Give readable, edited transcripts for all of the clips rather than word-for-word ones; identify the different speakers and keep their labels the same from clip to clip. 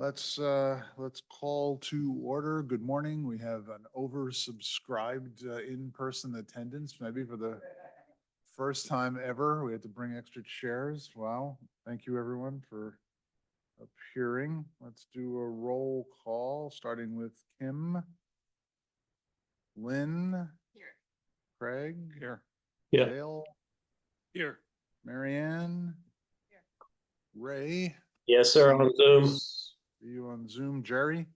Speaker 1: Let's call to order. Good morning. We have an oversubscribed in-person attendance, maybe for the first time ever. We had to bring extra chairs. Wow. Thank you, everyone, for appearing. Let's do a roll call, starting with Kim, Lynn,
Speaker 2: Here.
Speaker 1: Craig,
Speaker 3: Here.
Speaker 4: Yeah.
Speaker 1: Dale,
Speaker 3: Here.
Speaker 1: Marianne,
Speaker 2: Here.
Speaker 1: Ray.
Speaker 4: Yes, sir, on Zoom.
Speaker 1: See you on Zoom. Jerry,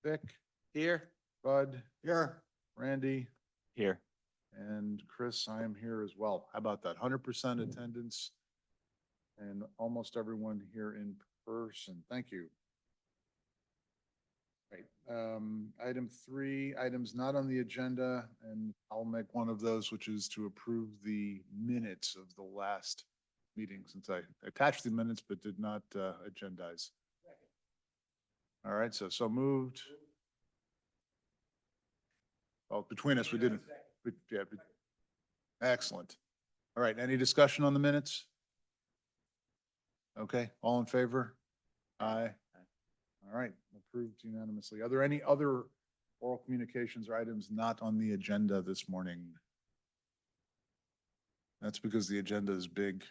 Speaker 1: Vic,
Speaker 3: Here.
Speaker 1: Bud,
Speaker 3: Here.
Speaker 1: Randy,
Speaker 3: Here.
Speaker 1: and Chris. I am here as well. How about that? 100% attendance and almost everyone here in person. Thank you. Right. Item 3, items not on the agenda, and I'll make one of those, which is to approve the minutes of the last meeting, since I attached the minutes but did not agendize. All right, so moved. Well, between us, we didn't. Yeah. Excellent. All right, any discussion on the minutes? Okay, all in favor? Aye. All right, approved unanimously. Are there any other oral communications or items not on the agenda this morning? That's because the agenda is big.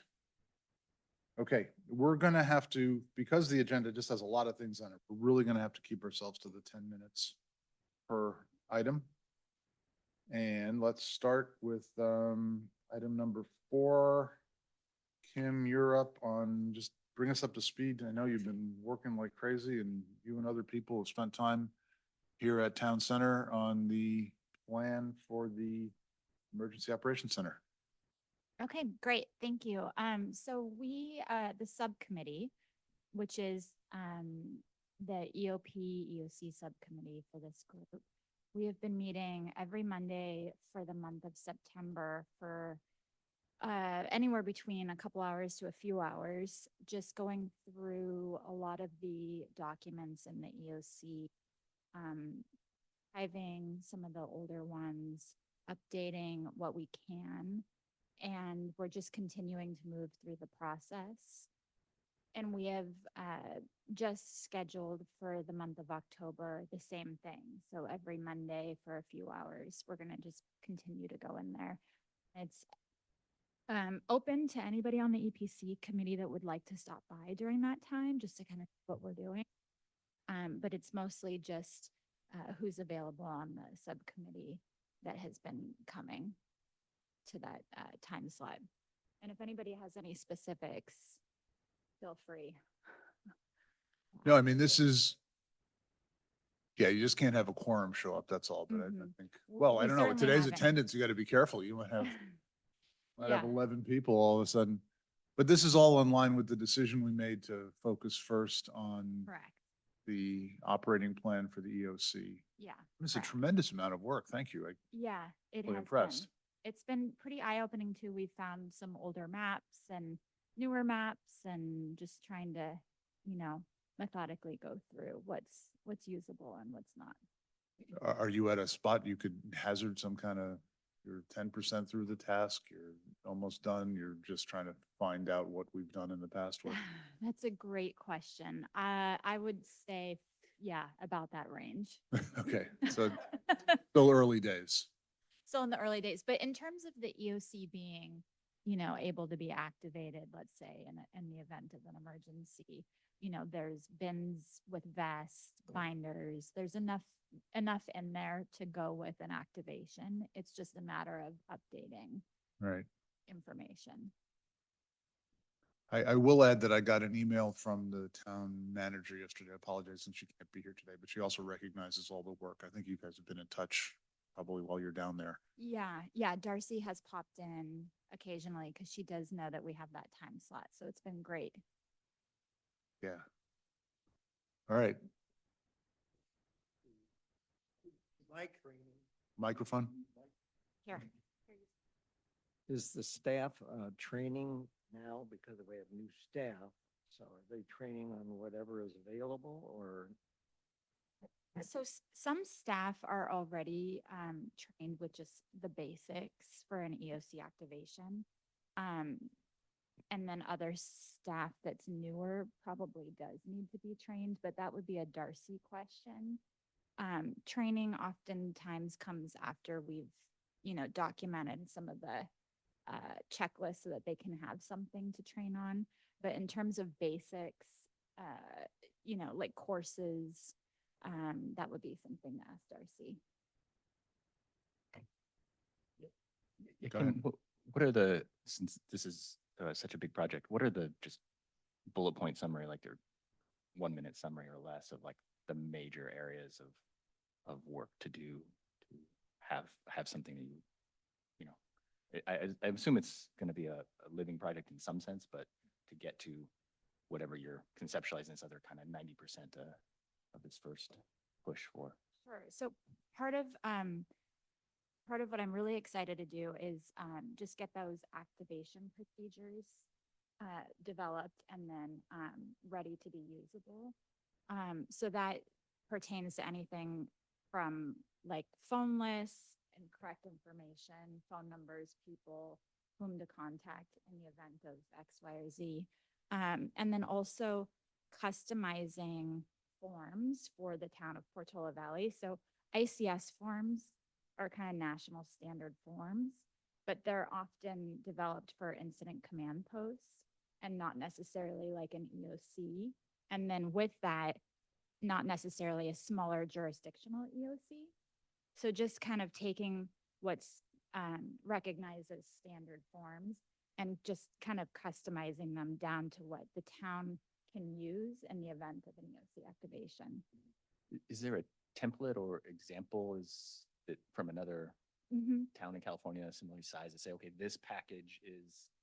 Speaker 1: Okay, we're gonna have to, because the agenda just has a lot of things on it, we're really gonna have to keep ourselves to the 10 minutes per item. And let's start with item number 4. Kim, you're up on, just bring us up to speed. I know you've been working like crazy, and you and other people have spent time here at Town Center on the plan for the Emergency Operations Center.
Speaker 2: Okay, great. Thank you. So we, the subcommittee, which is the EOC subcommittee for this group, we have been meeting every Monday for the month of September for anywhere between a couple hours to a few hours, just going through a lot of the documents in the EOC, archiving some of the older ones, updating what we can, and we're just continuing to move through the process. And we have just scheduled for the month of October the same thing. So every Monday for a few hours, we're going to just continue to go in there. It's open to anybody on the EPC committee that would like to stop by during that time, just to kind of see what we're doing. But it's mostly just who's available on the subcommittee that has been coming to that time slot. And if anybody has any specifics, feel free.
Speaker 1: No, I mean, this is, yeah, you just can't have a quorum show up, that's all, but I think, well, I
Speaker 2: We
Speaker 1: don't know, with
Speaker 2: certainly
Speaker 1: today's
Speaker 2: haven't.
Speaker 1: attendance, you gotta be careful, you might have
Speaker 2: Yeah.
Speaker 1: 11 people all of a sudden. But this is all in line with the decision we made to focus first on
Speaker 2: Correct.
Speaker 1: the operating plan for the EOC.
Speaker 2: Yeah.
Speaker 1: It's a
Speaker 2: correct.
Speaker 1: tremendous amount of work, thank you.
Speaker 2: Yeah, it
Speaker 1: Really
Speaker 2: has
Speaker 1: impressed.
Speaker 2: been. It's been pretty eye-opening too. We found some older maps and newer maps, and just trying to, methodically go through what's usable and what's not.
Speaker 1: Are you at a spot you could hazard some kind of, you're 10% through the task, you're almost done, you're just trying to find out what we've done in the past?
Speaker 2: That's a great question. I would say, yeah, about that range.
Speaker 1: Okay, so still early days.
Speaker 2: Still in the early days, but in terms of the EOC being, able to be activated, let's say in the event of an emergency, there's bins with vests, binders, there's enough in there to go with an activation. It's just a matter of updating
Speaker 1: Right.
Speaker 2: information.
Speaker 1: I will add that I got an email from the town manager yesterday. I apologize since she can't be here today, but she also recognizes all the work. I think you guys have been in touch probably while you're down there.
Speaker 2: Yeah. Darcy has popped in occasionally because she does know that we have that time slot. So it's been great.
Speaker 1: Yeah. All right. Microphone.
Speaker 2: Here.
Speaker 5: Is the staff training now because we have new staff? So are they training on whatever is available, or?
Speaker 2: So some staff are already trained with just the basics for an EOC activation. And then other staff that's newer probably does need to be trained, but that would be a Darcy question. Training oftentimes comes after we've, documented some of the checklists so that they can have something to train on. But in terms of basics, like courses, that would be something to ask Darcy.
Speaker 3: Yeah,
Speaker 1: Go
Speaker 3: Kim,
Speaker 1: ahead.
Speaker 3: what are the, since this is such a big project, what are the just bullet point summary, like their 1 minute summary or less of like the major areas of work to do to have something that you know, I assume it's going to be a living project in some sense, but to get to whatever you're conceptualizing this other kind of 90% of this first push for.
Speaker 2: Sure. So part of what I'm really excited to do is just get those activation procedures developed and then ready to be usable. So that pertains to anything from like phone lists and correct information, phone numbers, people whom to contact in the event of X, Y, or Z. And then also customizing forms for the town of Portola Valley. So ICS forms are kind of national standard forms, but they're often developed for incident command posts and not necessarily like an EOC. And then with that, not necessarily a smaller jurisdictional EOC. So just kind of taking what's recognized as standard forms and just kind of customizing them down to what the town can use in the event of an EOC activation.
Speaker 3: Is there a template or example is that from another town in California, similar size, to say, okay, this package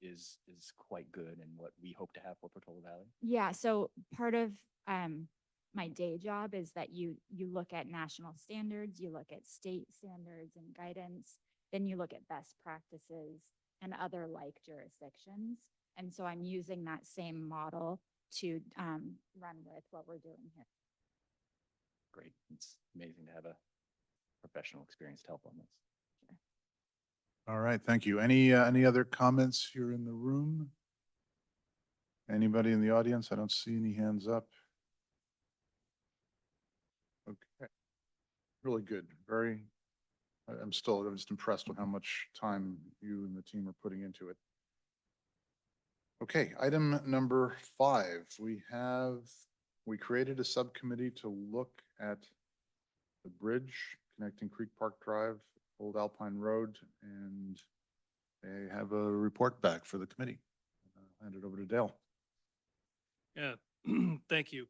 Speaker 3: is quite good and what we hope to have for Portola Valley?
Speaker 2: Yeah, so part of my day job is that you look at national standards, you look at state standards and guidance, then you look at best practices and other like jurisdictions. And so I'm using that same model to run with what we're doing here.
Speaker 3: Great. It's amazing to have a professional experience to help on this.
Speaker 1: All right, thank you. Any other comments here in the room? Anybody in the audience? I don't see any hands up. Okay. Really good. I'm just impressed with how much time you and the team are putting into it. Okay, item number 5. We created a subcommittee to look at the bridge connecting Creek Park Drive, Old Alpine Road, and they have a report back for the committee. I'll hand it over to Dale.
Speaker 4: Yeah, thank you.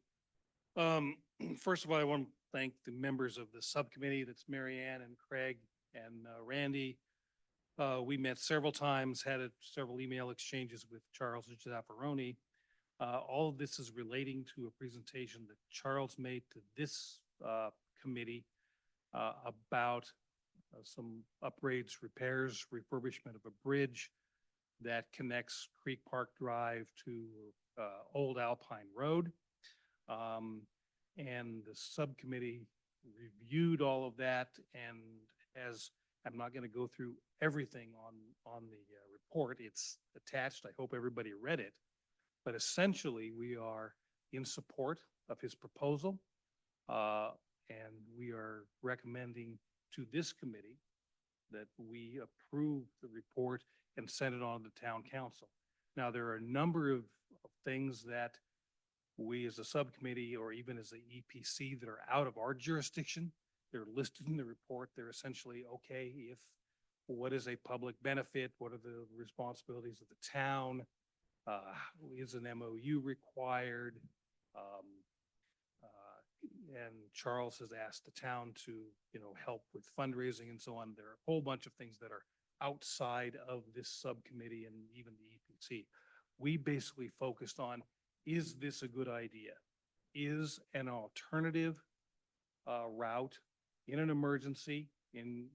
Speaker 4: First of all, I want to thank the members of the subcommittee. That's Mary Ann and Craig and Randy. We met several times, had several email exchanges with Charles Zaffaroni. All of this is relating to a presentation that Charles made to this committee about some upgrades, repairs, refurbishment of a bridge that connects Creek Park Drive to Old Alpine Road. And the subcommittee reviewed all of that, and as I'm not going to go through everything on the report, it's attached. I hope everybody read it. But essentially, we are in support of his proposal, and we are recommending to this committee that we approve the report and send it on to town council. Now, there are a number of things that we as a subcommittee or even as the EPC that are out of our jurisdiction. They're listed in the report. They're essentially, okay, if what is a public benefit? What are the responsibilities of the town? Is an MOU required? And Charles has asked the town to, help with fundraising and so on. There are a whole bunch of things that are outside of this subcommittee and even the EPC. We basically focused on, is this a good idea? Is an alternative route in an emergency and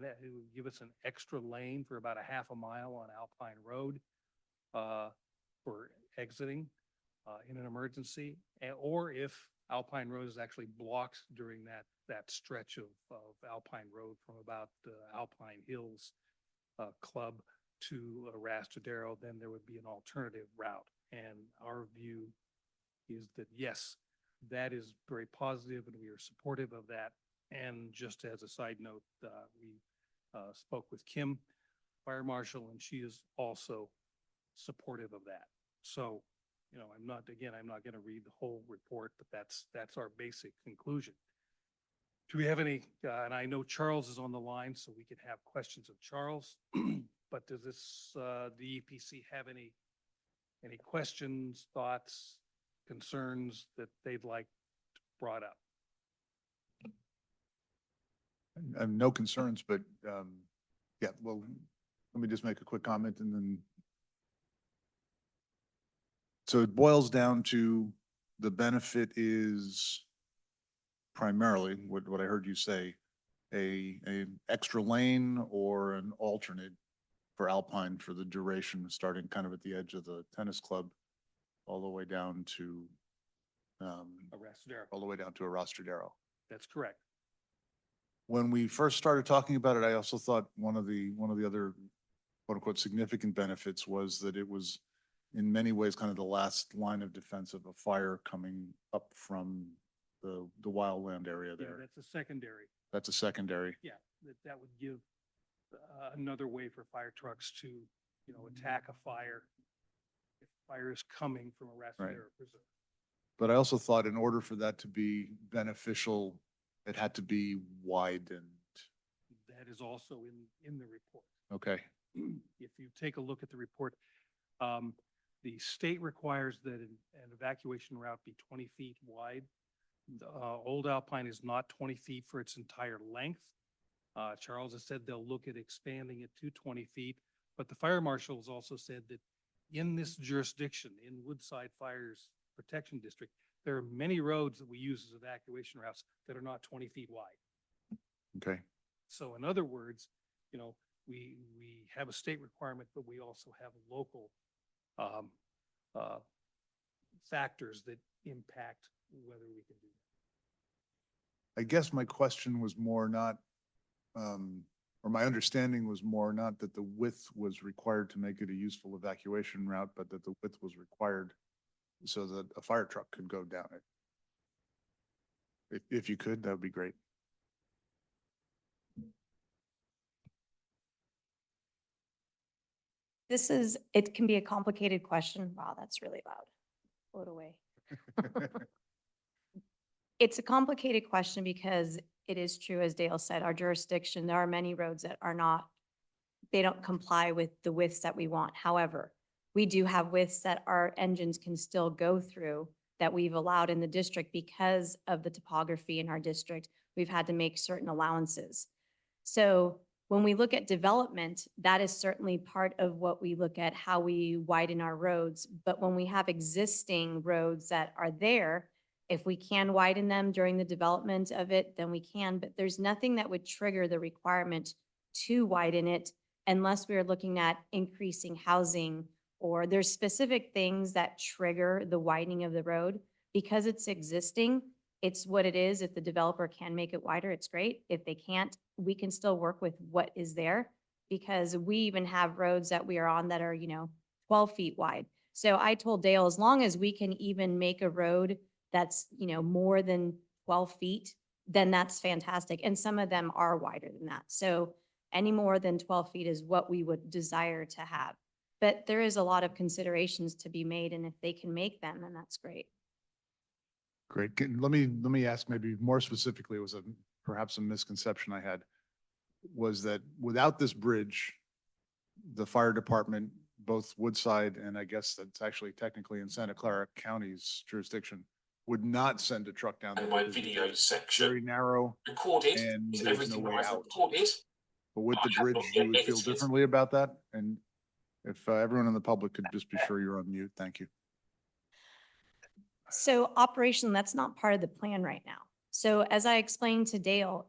Speaker 4: that it would give us an extra lane for about a half a mile on Alpine Road for exiting in an emergency, or if Alpine Road is actually blocked during that stretch of Alpine Road from about Alpine Hills Club to Rastadero, then there would be an alternative route. And our view is that, yes, that is very positive and we are supportive of that. And just as a side note, we spoke with Kim, Fire Marshal, and she is also supportive of that. So, I'm not going to read the whole report, but that's our basic conclusion. Do we have any, and I know Charles is on the line, so we can have questions of Charles, but does the EPC have any questions, thoughts, concerns that they'd like brought up?
Speaker 1: I have no concerns, but, yeah, well, let me just make a quick comment and then. So it boils down to the benefit is primarily what I heard you say, a extra lane or an alternate for Alpine for the duration, starting kind of at the edge of the tennis club all the way down to,
Speaker 4: Rastadero.
Speaker 1: all the way down to Arrastradero.
Speaker 4: That's correct.
Speaker 1: When we first started talking about it, I also thought one of the other quote unquote significant benefits was that it was in many ways kind of the last line of defense of a fire coming up from the wildland area
Speaker 4: Yeah,
Speaker 1: there.
Speaker 4: that's a secondary.
Speaker 1: That's a secondary.
Speaker 4: Yeah, that would give another way for fire trucks to, attack a fire if fire is coming from a Rastadero preserve.
Speaker 1: But I also thought in order for that to be beneficial, it had to be widened.
Speaker 4: That is also in the report.
Speaker 1: Okay,
Speaker 4: If you take a look at the report, the state requires that an evacuation route be 20 feet wide. The, Old Alpine is not 20 feet for its entire length. Charles has said they'll look at expanding it to 20 feet, but the fire marshal has also said that in this jurisdiction, in Woodside Fire's Protection District, there are many roads that we use as evacuation routes that are not 20 feet wide.
Speaker 1: okay.
Speaker 4: So in other words, we have a state requirement, but we also have local factors that impact whether we can do that.
Speaker 1: I guess my question was more not, or my understanding was more not that the width was required to make it a useful evacuation route, but that the width was required so that a fire truck could go down it. If you could, that would be great.
Speaker 6: It can be a complicated question. Wow, that's really loud. Blow it away. It's a complicated question because it is true, as Dale said, our jurisdiction, there are many roads that are not, they don't comply with the widths that we want. However, we do have widths that our engines can still go through that we've allowed in the district because of the topography in our district. We've had to make certain allowances. So when we look at development, that is certainly part of what we look at, how we widen our roads. But when we have existing roads that are there, if we can widen them during the development of it, then we can. But there's nothing that would trigger the requirement to widen it unless we are looking at increasing housing, or there's specific things that trigger the widening of the road. Because it's existing, it's what it is. If the developer can make it wider, it's great. If they can't, we can still work with what is there, because we even have roads that we are on that are, 12 feet wide. So I told Dale, as long as we can even make a road that's, more than 12 feet, then that's fantastic. And some of them are wider than that. So any more than 12 feet is what we would desire to have. But there is a lot of considerations to be made, and if they can make them, then that's great.
Speaker 1: Great. Let me ask maybe more specifically, it was perhaps a misconception I had, was that without this bridge, the fire department, both Woodside and I guess that's actually technically in Santa Clara County's jurisdiction, would not send a truck down there.
Speaker 7: And my
Speaker 1: because it's
Speaker 7: video section
Speaker 1: very narrow,
Speaker 7: recorded.
Speaker 1: and
Speaker 7: Is
Speaker 1: there's
Speaker 7: everything
Speaker 1: no way
Speaker 7: right?
Speaker 1: out.
Speaker 7: Recorded.
Speaker 1: But with
Speaker 7: I
Speaker 1: the
Speaker 7: have
Speaker 1: bridge,
Speaker 7: not
Speaker 1: you
Speaker 7: yet
Speaker 1: would feel
Speaker 7: edited.
Speaker 1: differently about that? And if everyone in the public could just be sure you're on mute, thank you.
Speaker 6: So operation, that's not part of the plan right now. So as I explained to Dale,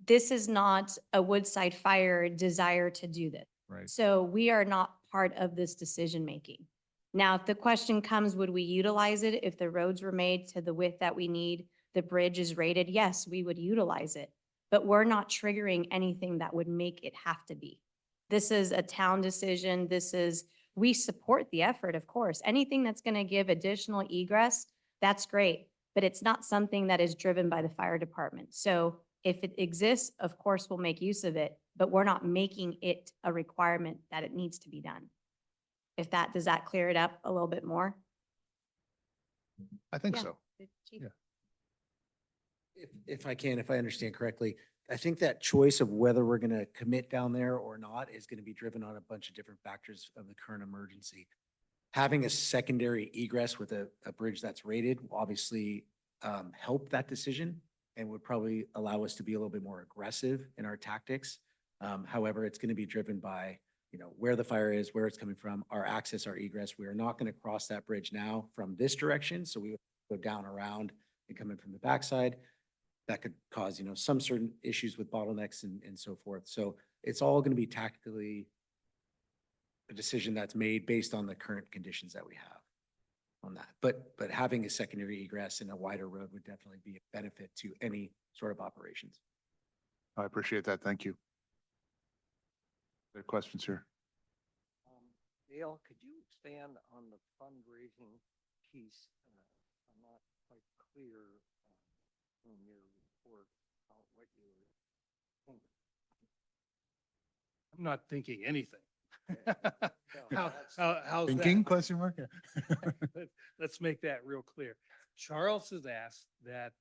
Speaker 6: this is not a Woodside Fire desire to do this.
Speaker 1: Right.
Speaker 6: So we are not part of this decision-making. Now, if the question comes, would we utilize it if the roads were made to the width that we need, the bridge is rated, yes, we would utilize it. But we're not triggering anything that would make it have to be. This is a town decision. We support the effort, of course. Anything that's going to give additional egress, that's great. But it's not something that is driven by the fire department. So if it exists, of course, we'll make use of it, but we're not making it a requirement that it needs to be done. Does that clear it up a little bit more?
Speaker 1: I think
Speaker 6: Yeah.
Speaker 1: so.
Speaker 6: Chief?
Speaker 1: Yeah.
Speaker 7: If I understand correctly, I think that choice of whether we're gonna commit down there or not is gonna be driven on a bunch of different factors of the current emergency. Having a secondary egress with a bridge that's rated will obviously help that decision and would probably allow us to be a little bit more aggressive in our tactics. However, it's gonna be driven by, where the fire is, where it's coming from, our access, our egress. We are not gonna cross that bridge now from this direction, so we would go down around and come in from the backside. That could cause, some certain issues with bottlenecks and so forth. So it's all going to be tactically a decision that's made based on the current conditions that we have on that. But having a secondary egress and a wider road would definitely be a benefit to any sort of operations.
Speaker 1: I appreciate that. Thank you. There are questions here.
Speaker 5: Dale, could you expand on the fundraising piece? I'm not quite clear in your report about what you were thinking.
Speaker 4: I'm not thinking anything.
Speaker 5: Well,
Speaker 4: How's that?
Speaker 1: Thinking, question mark?
Speaker 4: Let's make that real clear. Charles has asked that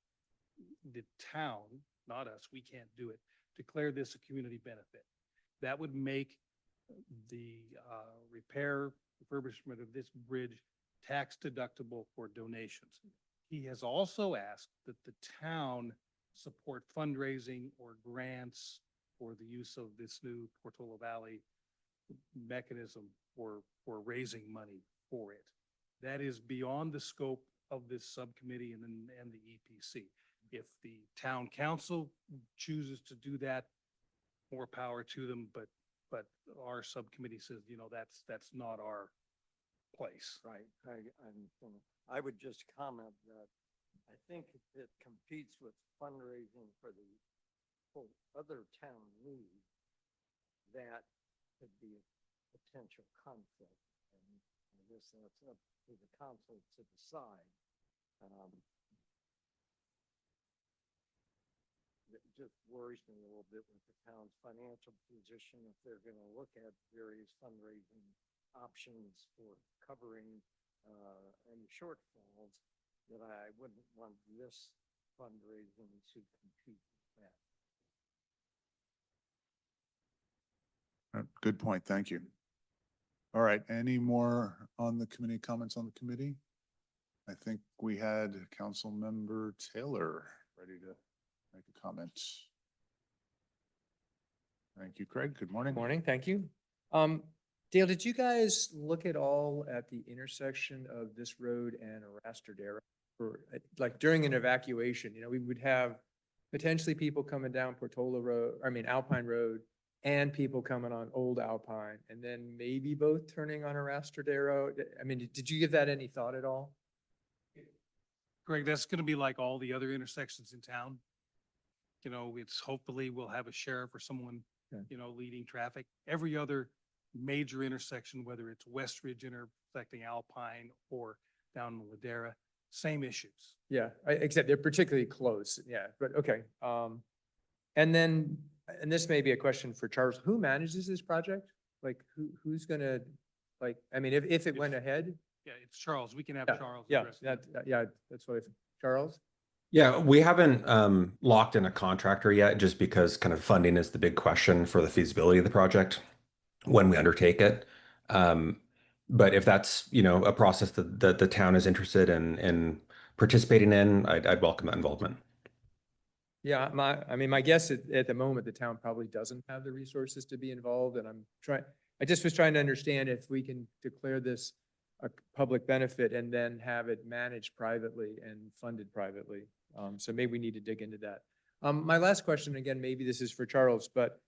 Speaker 4: the town, not us, we can't do it, declare this a community benefit. That would make the refurbishment of this bridge tax deductible for donations. He has also asked that the town support fundraising or grants for the use of this new Portola Valley mechanism for raising money for it. That is beyond the scope of this subcommittee and the EPC. If the town council chooses to do that, more power to them, but our subcommittee says, that's not our place.
Speaker 5: Right. I would just comment that I think it competes with fundraising for the quote, other town needs. That could be a potential conflict. And I guess that's up to the council to decide. It just worries me a little bit with the town's financial position if they're going to look at various fundraising options for covering any shortfalls, that I wouldn't want this fundraising to compete with that.
Speaker 1: Good point. Thank you. All right. Any more on the committee, comments on the committee? I think we had Council Member Taylor ready to make a comment. Thank you, Craig. Good morning.
Speaker 8: Morning, thank you. Dale, did you guys look at all at the intersection of this road and Arastradero? For like during an evacuation, we would have potentially people coming down Alpine Road and people coming on Old Alpine, and then maybe both turning on Arastradero. Did you give that any thought at all?
Speaker 4: Greg, that's going to be like all the other intersections in town. It's hopefully we'll have a sheriff or someone,
Speaker 8: Okay.
Speaker 4: Leading traffic. Every other major intersection, whether it's West Ridge intersecting Alpine or down in Ladera, same issues.
Speaker 8: Yeah, except they're particularly close. Yeah, but okay. And this may be a question for Charles. Who manages this project? Like who's gonna, if it went ahead?
Speaker 4: Yeah, it's Charles. We can have
Speaker 8: Yeah,
Speaker 4: Charles.
Speaker 8: Yeah,
Speaker 4: address it.
Speaker 8: that's what Charles?
Speaker 9: Yeah, we haven't locked in a contractor yet, just because kind of funding is the big question for the feasibility of the project when we undertake it. But if that's, a process that the town is interested in participating in, I'd welcome that involvement.
Speaker 8: Yeah, my guess at the moment, the town probably doesn't have the resources to be involved, and I just was trying to understand if we can declare this a public benefit and then have it managed privately and funded privately. So maybe we need to dig into that. My last question, again, maybe this is for Charles, but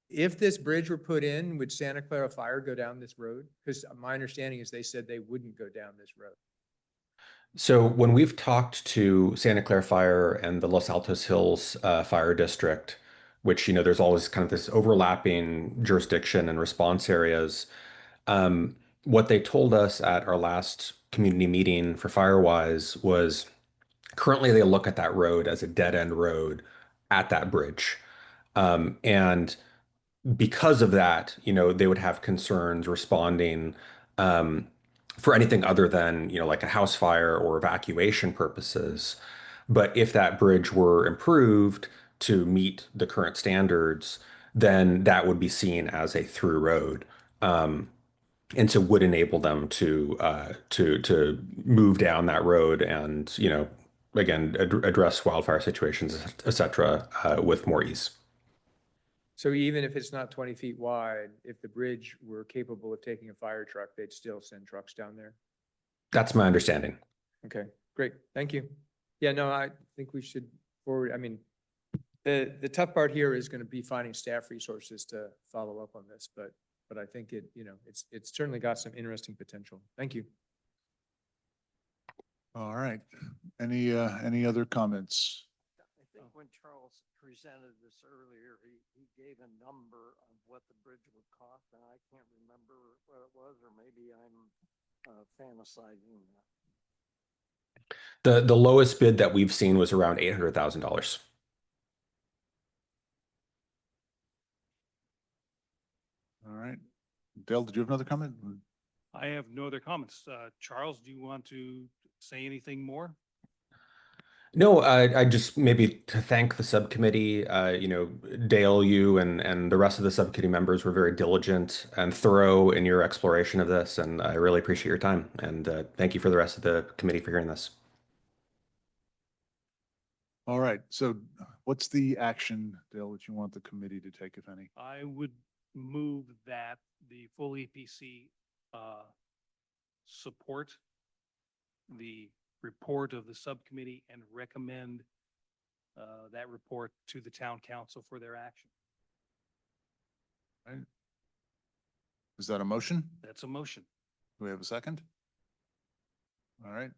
Speaker 8: if this bridge were put in, would Santa Clara Fire go down this road? Because my understanding is they said they wouldn't go down this road.
Speaker 9: So when we've talked to Santa Clara Fire and the Los Altos Hills Fire District, which, there's always kind of this overlapping jurisdiction and response areas. What they told us at our last community meeting for Firewise was currently they look at that road as a dead end road at that bridge. And because of that, they would have concerns responding um, for anything other than, like a house fire or evacuation purposes. But if that bridge were improved to meet the current standards, then that would be seen as a through road. And so would enable them to move down that road and, again, address wildfire situations, et cetera, with more ease.
Speaker 8: So even if it's not 20 feet wide, if the bridge were capable of taking a fire truck, they'd still send trucks down there?
Speaker 9: That's my understanding.
Speaker 8: Okay, great. Thank you. Yeah, no, I think we should forward, I mean, the tough part here is going to be finding staff resources to follow up on this, but I think it's certainly got some interesting potential. Thank you.
Speaker 1: All right. Any other comments?
Speaker 5: I think when Charles presented this earlier, he gave a number of what the bridge would cost, and I can't remember what it was, or maybe I'm fantasizing that.
Speaker 9: The lowest bid that we've seen was around $800,000.
Speaker 1: All right. Dale, did you have another comment?
Speaker 4: I have no other comments. Charles, do you want to say anything more?
Speaker 9: No, I just maybe to thank the subcommittee, Dale, you and the rest of the subcommittee members were very diligent and thorough in your exploration of this, and I really appreciate your time. And thank you for the rest of the committee for hearing this.
Speaker 1: All right. So what's the action, Dale, that you want the committee to take, if any?
Speaker 4: I would move that the full EPC support the report of the subcommittee and recommend that report to the town council for their action.
Speaker 1: Right. Is that a motion?
Speaker 4: That's a motion.
Speaker 1: Do we have a second? All right.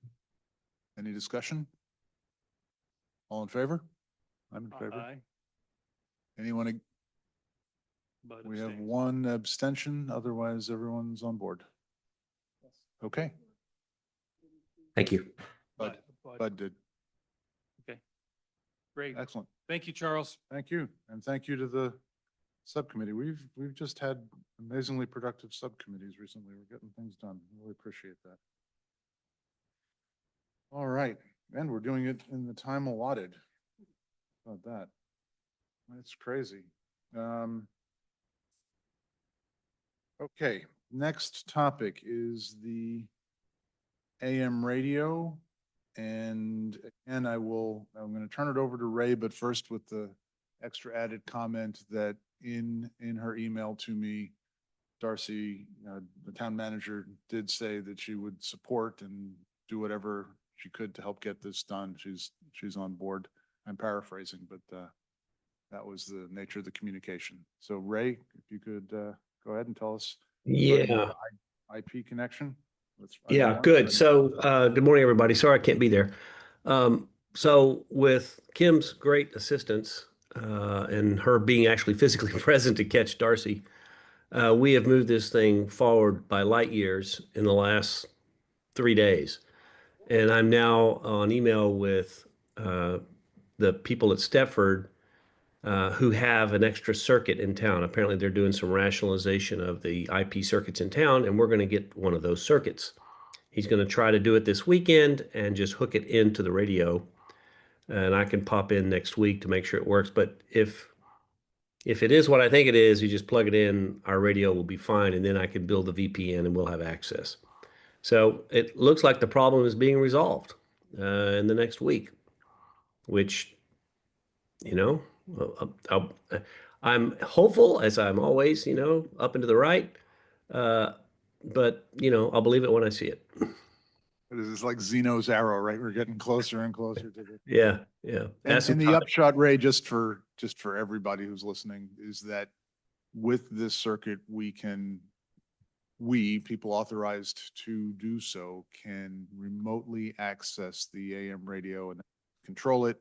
Speaker 1: Any discussion? All in favor? I'm in favor.
Speaker 4: Aye.
Speaker 1: Anyone?
Speaker 4: But
Speaker 1: We have
Speaker 4: abstain.
Speaker 1: one abstention, otherwise everyone's on board. Okay,
Speaker 9: Thank you.
Speaker 1: Bud did.
Speaker 4: Okay. Great.
Speaker 1: Excellent.
Speaker 4: Thank you, Charles.
Speaker 1: Thank you. And thank you to the subcommittee. We've just had amazingly productive subcommittees recently. We're getting things done. Really appreciate that. All right. And we're doing it in the time allotted. How about that? That's crazy. Okay, next topic is the AM radio. And again, I'm going to turn it over to Ray, but first with the extra added comment that in her email to me, Darcy, the town manager, did say that she would support and do whatever she could to help get this done. She's on board. I'm paraphrasing, but that was the nature of the communication. So Ray, if you could go ahead and tell us.
Speaker 10: Yeah.
Speaker 1: IP connection.
Speaker 10: Yeah, good. So, good morning, everybody. Sorry I can't be there. So with Kim's great assistance, and her being actually physically present to catch Darcy, we have moved this thing forward by light years in the last 3 days. And I'm now on email with the people at Stepford who have an extra circuit in town. Apparently, they're doing some rationalization of the IP circuits in town, and we're going to get one of those circuits. He's going to try to do it this weekend and just hook it into the radio. And I can pop in next week to make sure it works. But if it is what I think it is, you just plug it in, our radio will be fine, and then I can build the VPN and we'll have access. So it looks like the problem is being resolved in the next week, which, I'm hopeful, as I'm always, up and to the right. But, I'll believe it when I see it.
Speaker 1: This is like Zeno's arrow, right? We're getting closer and closer to the.
Speaker 10: Yeah.
Speaker 1: And the upshot, Ray, just for everybody who's listening, is that with this circuit, people authorized to do so, can remotely access the AM radio and control it,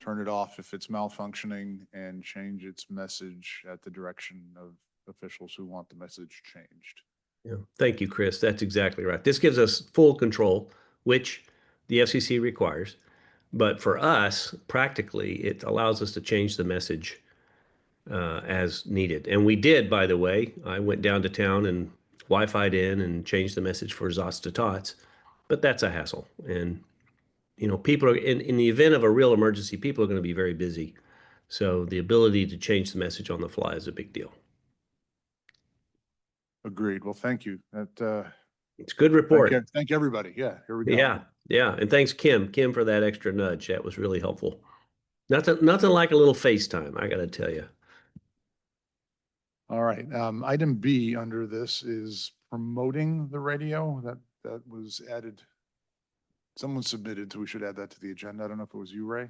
Speaker 1: turn it off if it's malfunctioning, and change its message at the direction of officials who want the message changed.
Speaker 10: Yeah, thank you, Chris. That's exactly right. This gives us full control, which the FCC requires. But for us, practically, it allows us to change the message as needed. And we did, by the way. I went down to town and Wi-Fi'd in and changed the message for Zots to Tots. But that's a hassle. And, you know, people are, in the event of a real emergency, people are going to be very busy. So the ability to change the message on the fly is a big deal.
Speaker 1: Agreed. Well, thank you. That,
Speaker 10: It's a good report.
Speaker 1: thank everybody. Yeah, here we go.
Speaker 10: Yeah, yeah. And thanks, Kim, for that extra nudge. That was really helpful. Nothing like a little FaceTime, I got to tell you.
Speaker 1: All right, item B under this is promoting the radio. That was added. Someone submitted, so we should add that to the agenda. I don't know if it was you, Ray.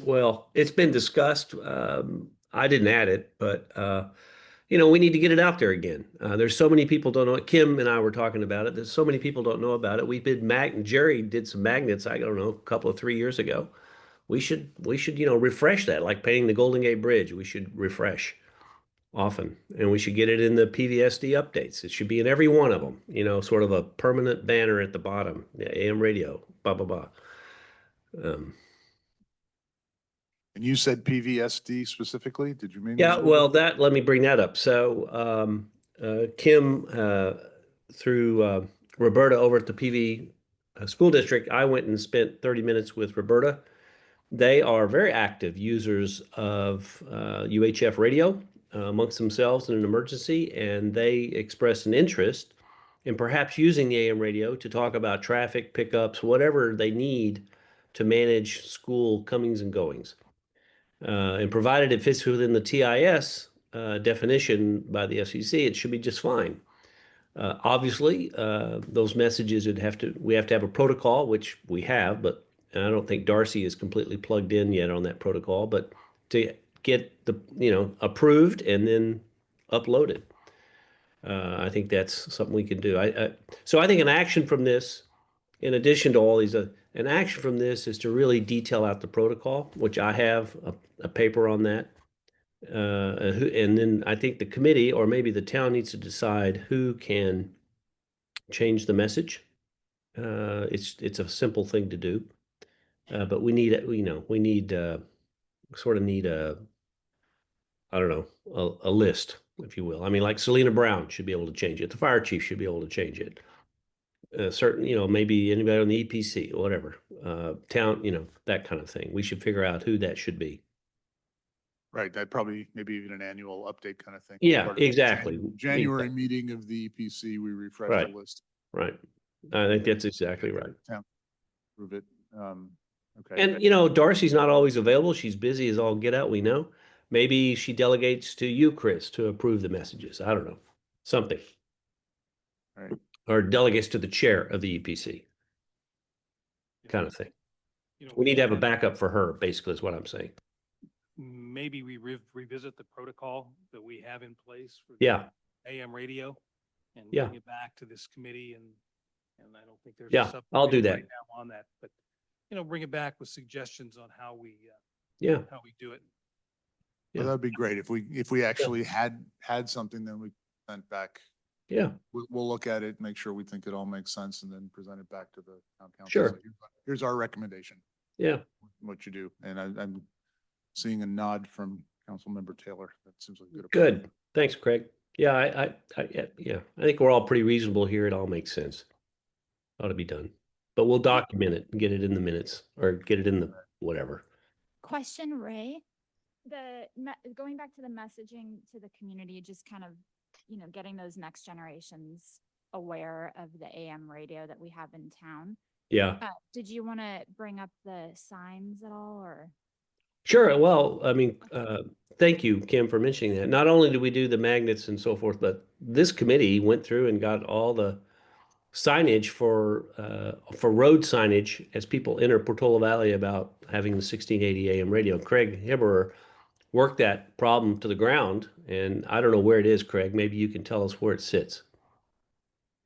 Speaker 10: Well, it's been discussed. I didn't add it, but you know, we need to get it out there again. There's so many people don't know it. Kim and I were talking about it. There's so many people don't know about it. Jerry did some magnets, I don't know, a couple of 3 years ago. We should, you know, refresh that, like painting the Golden Gate Bridge. We should refresh often, and we should get it in the PVSD updates. It should be in every one of them, you know, sort of a permanent banner at the bottom, AM radio, blah, blah, blah.
Speaker 1: And you said PVSD specifically? Did you mean?
Speaker 10: Yeah, well, let me bring that up. So, Kim, through Roberta over at the PV School District, I went and spent 30 minutes with Roberta. They are very active users of UHF radio amongst themselves in an emergency, and they expressed an interest in perhaps using the AM radio to talk about traffic pickups, whatever they need to manage school comings and goings. And provided it fits within the TIS definition by the FCC, it should be just fine. Obviously, those messages we have to have a protocol, which we have, but I don't think Darcy is completely plugged in yet on that protocol, but to get the, you know, approved and then uploaded. I think that's something we can do. So I think an action from this, in addition to all these, an action from this is to really detail out the protocol, which I have a paper on that. And then I think the committee or maybe the town needs to decide who can change the message. It's a simple thing to do. But we need, you know, sort of need I don't know, a list, if you will. I mean, like Selena Brown should be able to change it. The fire chief should be able to change it. Certain, you know, maybe anybody on the EPC, whatever, town, you know, that kind of thing. We should figure out who that should be.
Speaker 1: Right, that probably maybe even an annual update kind of thing.
Speaker 10: Yeah,
Speaker 1: Part of the
Speaker 10: exactly.
Speaker 1: January meeting of the EPC, we refresh
Speaker 10: Right.
Speaker 1: the list.
Speaker 10: Right. I think that's exactly right.
Speaker 1: Town, prove it. Okay.
Speaker 10: And, you know, Darcy's not always available. She's busy as all get out, we know. Maybe she delegates to you, Chris, to approve the messages. I don't know. Something.
Speaker 1: Right.
Speaker 10: Or delegates to the chair of the EPC, kind of thing.
Speaker 4: You know,
Speaker 10: We need to have a backup for her, basically, is what I'm saying.
Speaker 4: maybe we revisit the protocol that we have in place for
Speaker 10: Yeah.
Speaker 4: AM radio and
Speaker 10: Yeah.
Speaker 4: bring it back to this committee and I don't think there's. a
Speaker 10: Yeah, I'll do
Speaker 4: subcommittee
Speaker 10: that.
Speaker 4: right now on that, but, you know, bring it back with suggestions on how we
Speaker 10: Yeah.
Speaker 4: do it.
Speaker 1: Well,
Speaker 10: Yeah.
Speaker 1: that'd be great. If we actually had something, then we sent back.
Speaker 10: Yeah.
Speaker 1: We'll look at it, make sure we think it all makes sense and then present it back to the town council.
Speaker 10: Sure.
Speaker 1: Say, Here's our recommendation,
Speaker 10: Yeah.
Speaker 1: what you do. And I'm seeing a nod from Councilmember Taylor. That seems like a good. approach.
Speaker 10: Good. Thanks, Craig. Yeah, yeah, I think we're all pretty reasonable here. It all makes sense. Ought to be done. But we'll document it and get it in the minutes or get it in the whatever.
Speaker 2: Question, Ray. Going back to the messaging to the community, just kind of, you know, getting those next generations aware of the AM radio that we have in town.
Speaker 10: Yeah.
Speaker 2: Did you want to bring up the signs at all, or?
Speaker 10: Sure. Well, I mean, thank you, Kim, for mentioning that. Not only did we do the magnets and so forth, but this committee went through and got all the signage for road signage as people enter Portola Valley about having the 1680 AM radio. Craig Hibberer worked that problem to the ground, and I don't know where it is, Craig. Maybe you can tell us where it sits.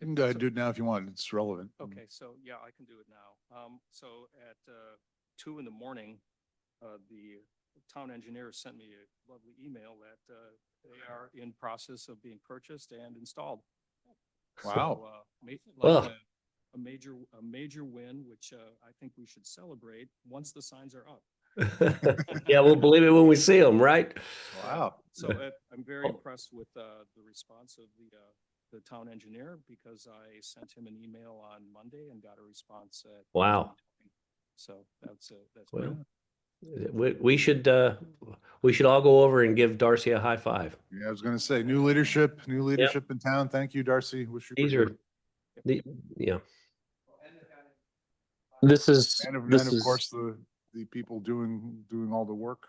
Speaker 1: You can go ahead and do it now if you want. It's relevant.
Speaker 4: Okay, so yeah, I can do it now. So at 2 in the morning, the town engineer sent me a lovely email that they are in process of being purchased and installed.
Speaker 1: Wow.
Speaker 4: So,
Speaker 10: Well.
Speaker 4: like a major win, which I think we should celebrate once the signs are up.
Speaker 10: Yeah, we'll believe it when we see them, right?
Speaker 1: Wow.
Speaker 4: So I'm very impressed with the response of the town engineer, because I sent him an email on Monday and got a response at.
Speaker 10: Wow.
Speaker 4: So that's
Speaker 10: Well,
Speaker 4: great.
Speaker 10: we should all go over and give Darcy a high five.
Speaker 1: Yeah, I was gonna say, new leadership in town. Thank you, Darcy. Wish you were
Speaker 10: These are
Speaker 1: here.
Speaker 10: yeah.
Speaker 11: This is,
Speaker 1: And
Speaker 11: this
Speaker 1: of
Speaker 11: is,
Speaker 1: course, the people doing all the work.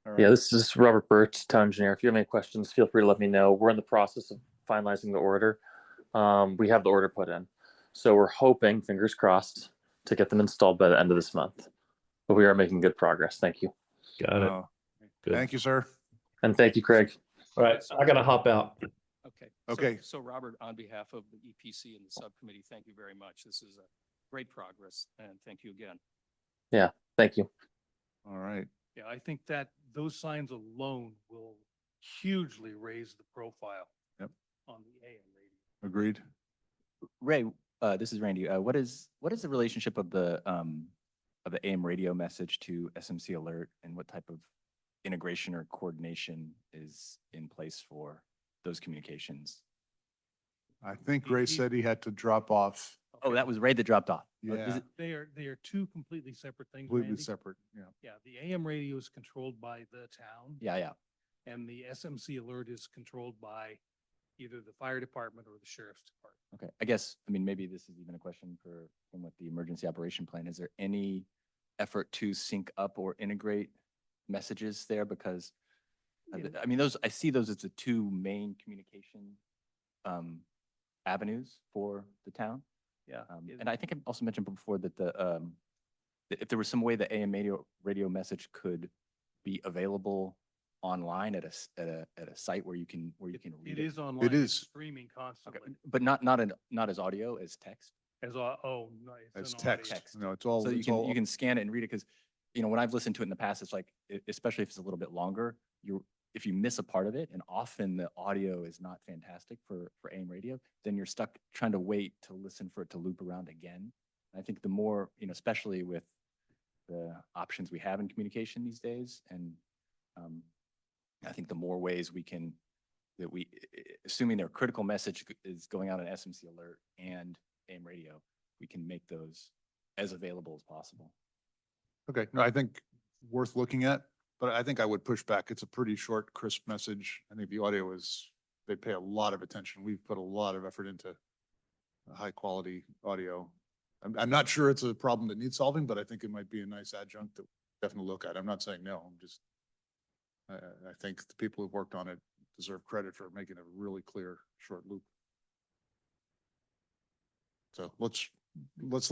Speaker 1: All
Speaker 11: yeah,
Speaker 1: right.
Speaker 11: this is Robert Burt, town engineer. If you have any questions, feel free to let me know. We're in the process of finalizing the order. We have the order put in. So we're hoping, fingers crossed, to get them installed by the end of this month. But we are making good progress. Thank you.
Speaker 10: Got it. Good.
Speaker 1: Thank you, sir.
Speaker 11: And thank you, Craig.
Speaker 10: All right, I gotta hop out.
Speaker 4: Okay.
Speaker 1: Okay.
Speaker 4: So Robert, on behalf of the EPC and the subcommittee, thank you very much. This is a great progress, and thank you again.
Speaker 11: Thank you.
Speaker 1: All right.
Speaker 4: Yeah, I think that those signs alone will hugely raise the profile.
Speaker 1: Yep.
Speaker 4: On the AM radio.
Speaker 1: Agreed.
Speaker 3: Ray, this is Randy. What is the relationship of the AM radio message to SMC alert, and what type of integration or coordination is in place for those communications?
Speaker 1: I think Ray said he had to drop off.
Speaker 3: Oh, that was Ray that dropped off. Oh, is
Speaker 1: Yeah,
Speaker 3: it-
Speaker 4: They are two completely separate things,
Speaker 1: completely
Speaker 4: Randy.
Speaker 1: separate. Yeah.
Speaker 4: Yeah, the AM radio is controlled by the town.
Speaker 3: Yeah.
Speaker 4: And the SMC alert is controlled by either the fire department or the sheriff's department.
Speaker 3: Okay. I guess, I mean, maybe this is even a question for him with the emergency operation plan. Is there any effort to sync up or integrate messages there? Because I mean, I see those as the two main communication avenues for the town.
Speaker 4: Yeah.
Speaker 3: And I think I also mentioned before that that if there was some way the AM radio message could be available online at a site where you can read
Speaker 4: It
Speaker 3: it.
Speaker 4: is online.
Speaker 1: It
Speaker 4: It's
Speaker 1: is.
Speaker 4: streaming
Speaker 3: Okay,
Speaker 4: constantly.
Speaker 3: but not as audio, as text.
Speaker 4: No,
Speaker 1: It's
Speaker 4: an
Speaker 1: text.
Speaker 4: audio.
Speaker 1: No, it's all.
Speaker 3: So you
Speaker 1: it's all-
Speaker 3: can scan it and read it, because, when I've listened to it in the past, it's like, especially if it's a little bit longer, if you miss a part of it, and often the audio is not fantastic for AM radio, then you're stuck trying to wait to listen for it to loop around again. I think the more, especially with the options we have in communication these days, and I think the more ways assuming their critical message is going out on SMC alert and AM radio, we can make those as available as possible.
Speaker 1: Okay, no, I think worth looking at, but I think I would push back. It's a pretty short, crisp message. I think the audio they pay a lot of attention. We've put a lot of effort into high quality audio. I'm not sure it's a problem that needs solving, but I think it might be a nice adjunct that we definitely look at. I'm not saying no, I think the people who've worked on it deserve credit for making a really clear, short loop. So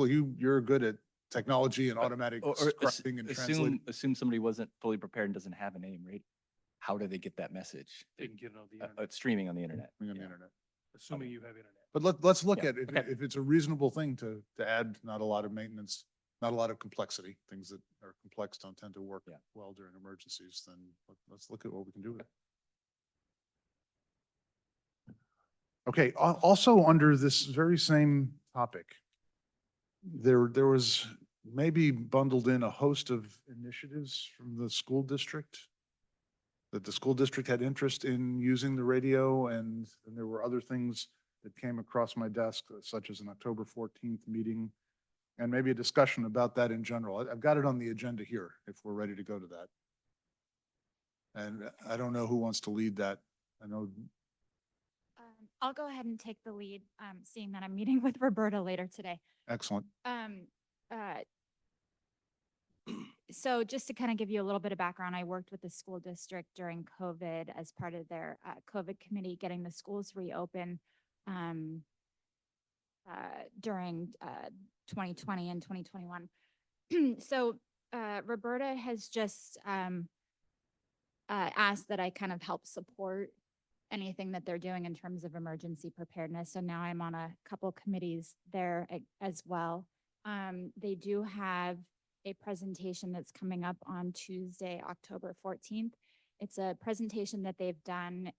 Speaker 1: you're good at technology and automatic
Speaker 3: Or
Speaker 1: scribing and translating.
Speaker 3: assume somebody wasn't fully prepared and doesn't have an AM radio. How do they get that message?
Speaker 4: They can get it on the internet,
Speaker 3: It's streaming on the internet.
Speaker 1: On the
Speaker 3: Yeah.
Speaker 1: internet.
Speaker 4: assuming you have internet.
Speaker 1: But let's look
Speaker 3: Yeah,
Speaker 1: at it.
Speaker 3: okay.
Speaker 1: If it's a reasonable thing to add, not a lot of maintenance, not a lot of complexity, things that are complex don't tend to work
Speaker 3: Yeah.
Speaker 1: well during emergencies, then let's look at what we can do with it. Okay, also under this very same topic, there was maybe bundled in a host of initiatives from the school district, that the school district had interest in using the radio, and there were other things that came across my desk, such as an October 14th meeting, and maybe a discussion about that in general. I've got it on the agenda here if we're ready to go to that. And I don't know who wants to lead that. I know,
Speaker 2: I'll go ahead and take the lead, seeing that I'm meeting with Roberta later today.
Speaker 1: excellent.
Speaker 2: So just to kind of give you a little bit of background, I worked with the school district during COVID as part of their COVID committee, getting the schools reopen during 2020 and 2021. So Roberta has just asked that I kind of help support anything that they're doing in terms of emergency preparedness. So now I'm on a couple committees there as well. They do have a presentation that's coming up on Tuesday, October 14th. It's a presentation that they've done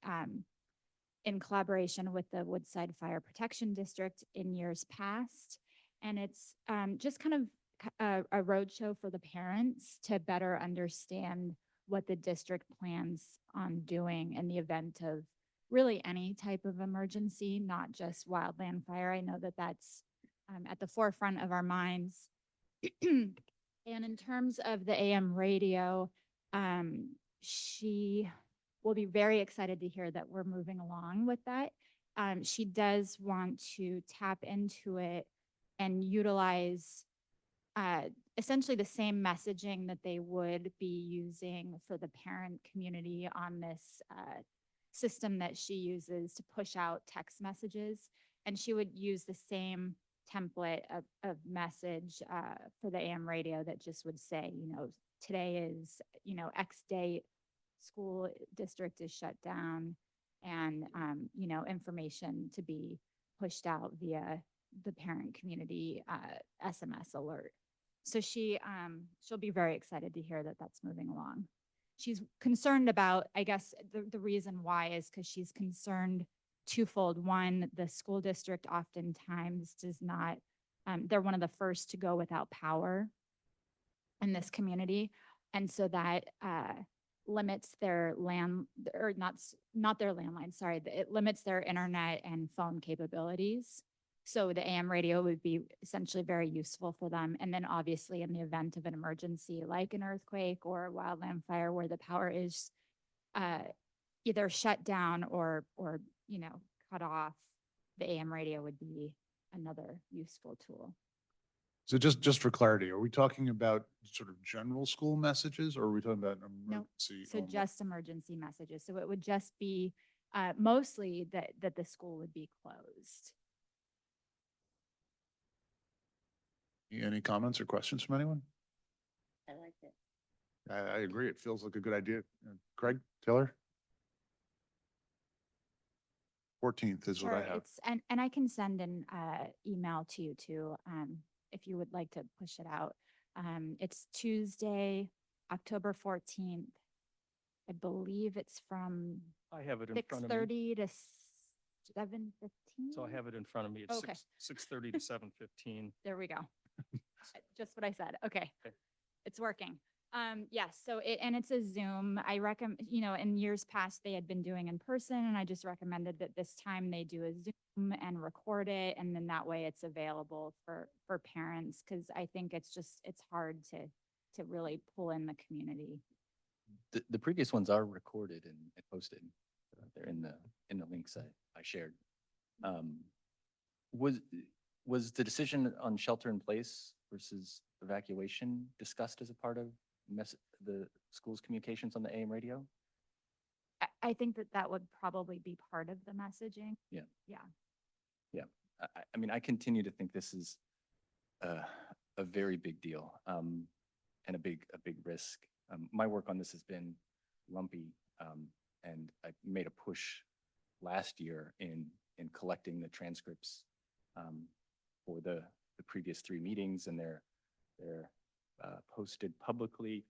Speaker 2: in collaboration with the Woodside Fire Protection District in years past. And it's just kind of a roadshow for the parents to better understand what the district plans on doing in the event of really any type of emergency, not just wildland fire. I know that that's at the forefront of our minds. And in terms of the AM radio, she will be very excited to hear that we're moving along with that. She does want to tap into it and utilize essentially the same messaging that they would be using for the parent community on this system that she uses to push out text messages. And she would use the same template of message for the AM radio that just would say, you know, today is, you know, X date, school district is shut down, and, you know, information to be pushed out via the parent community SMS alert. So she'll be very excited to hear that that's moving along. She's concerned about, I guess, the reason why is because she's concerned twofold. One, the school district oftentimes does not, they're one of the first to go without power in this community. And so that limits their or not their landline, sorry, it limits their internet and phone capabilities. So the AM radio would be essentially very useful for them. And then obviously in the event of an emergency, like an earthquake or a wildland fire where the power is either shut down or, you know, cut off, the AM radio would be another useful tool.
Speaker 1: So just for clarity, are we talking about sort of general school messages, or are we talking about an emergency?
Speaker 2: So
Speaker 1: only?
Speaker 2: just emergency messages. So it would just be mostly that the school would be closed.
Speaker 1: Any comments or questions from anyone?
Speaker 2: I like it.
Speaker 1: I agree. It feels like a good idea. Craig, Taylor? 14th is what I
Speaker 2: Sure,
Speaker 1: have.
Speaker 2: it's, and I can send an email to you too, if you would like to push it out. It's Tuesday, October 14th. I believe it's from
Speaker 3: I have it in
Speaker 2: six
Speaker 3: front of me.
Speaker 2: 30 to 7:15.
Speaker 3: So I have it in front of me. It's
Speaker 2: Okay.
Speaker 3: 6:30 to 7:15.
Speaker 2: There we go. Just what I said. Okay.
Speaker 3: Okay.
Speaker 2: It's working. Yes, so and it's a Zoom. I recommend, you know, in years past, they had been doing in person, and I just recommended that this time they do a Zoom and record it. And then that way it's available for parents. Cause I think it's hard to really pull in the community.
Speaker 3: The previous ones are recorded and posted. They're in the links I shared. Was the decision on shelter in place versus evacuation discussed as a part of the school's communications on the AM radio?
Speaker 2: I think that would probably be part of the messaging.
Speaker 3: Yeah.
Speaker 2: Yeah.
Speaker 3: Yeah. I mean, I continue to think this is a very big deal and a big risk. My work on this has been lumpy, and I made a push last year in collecting the transcripts for the previous 3 meetings, and they're posted publicly,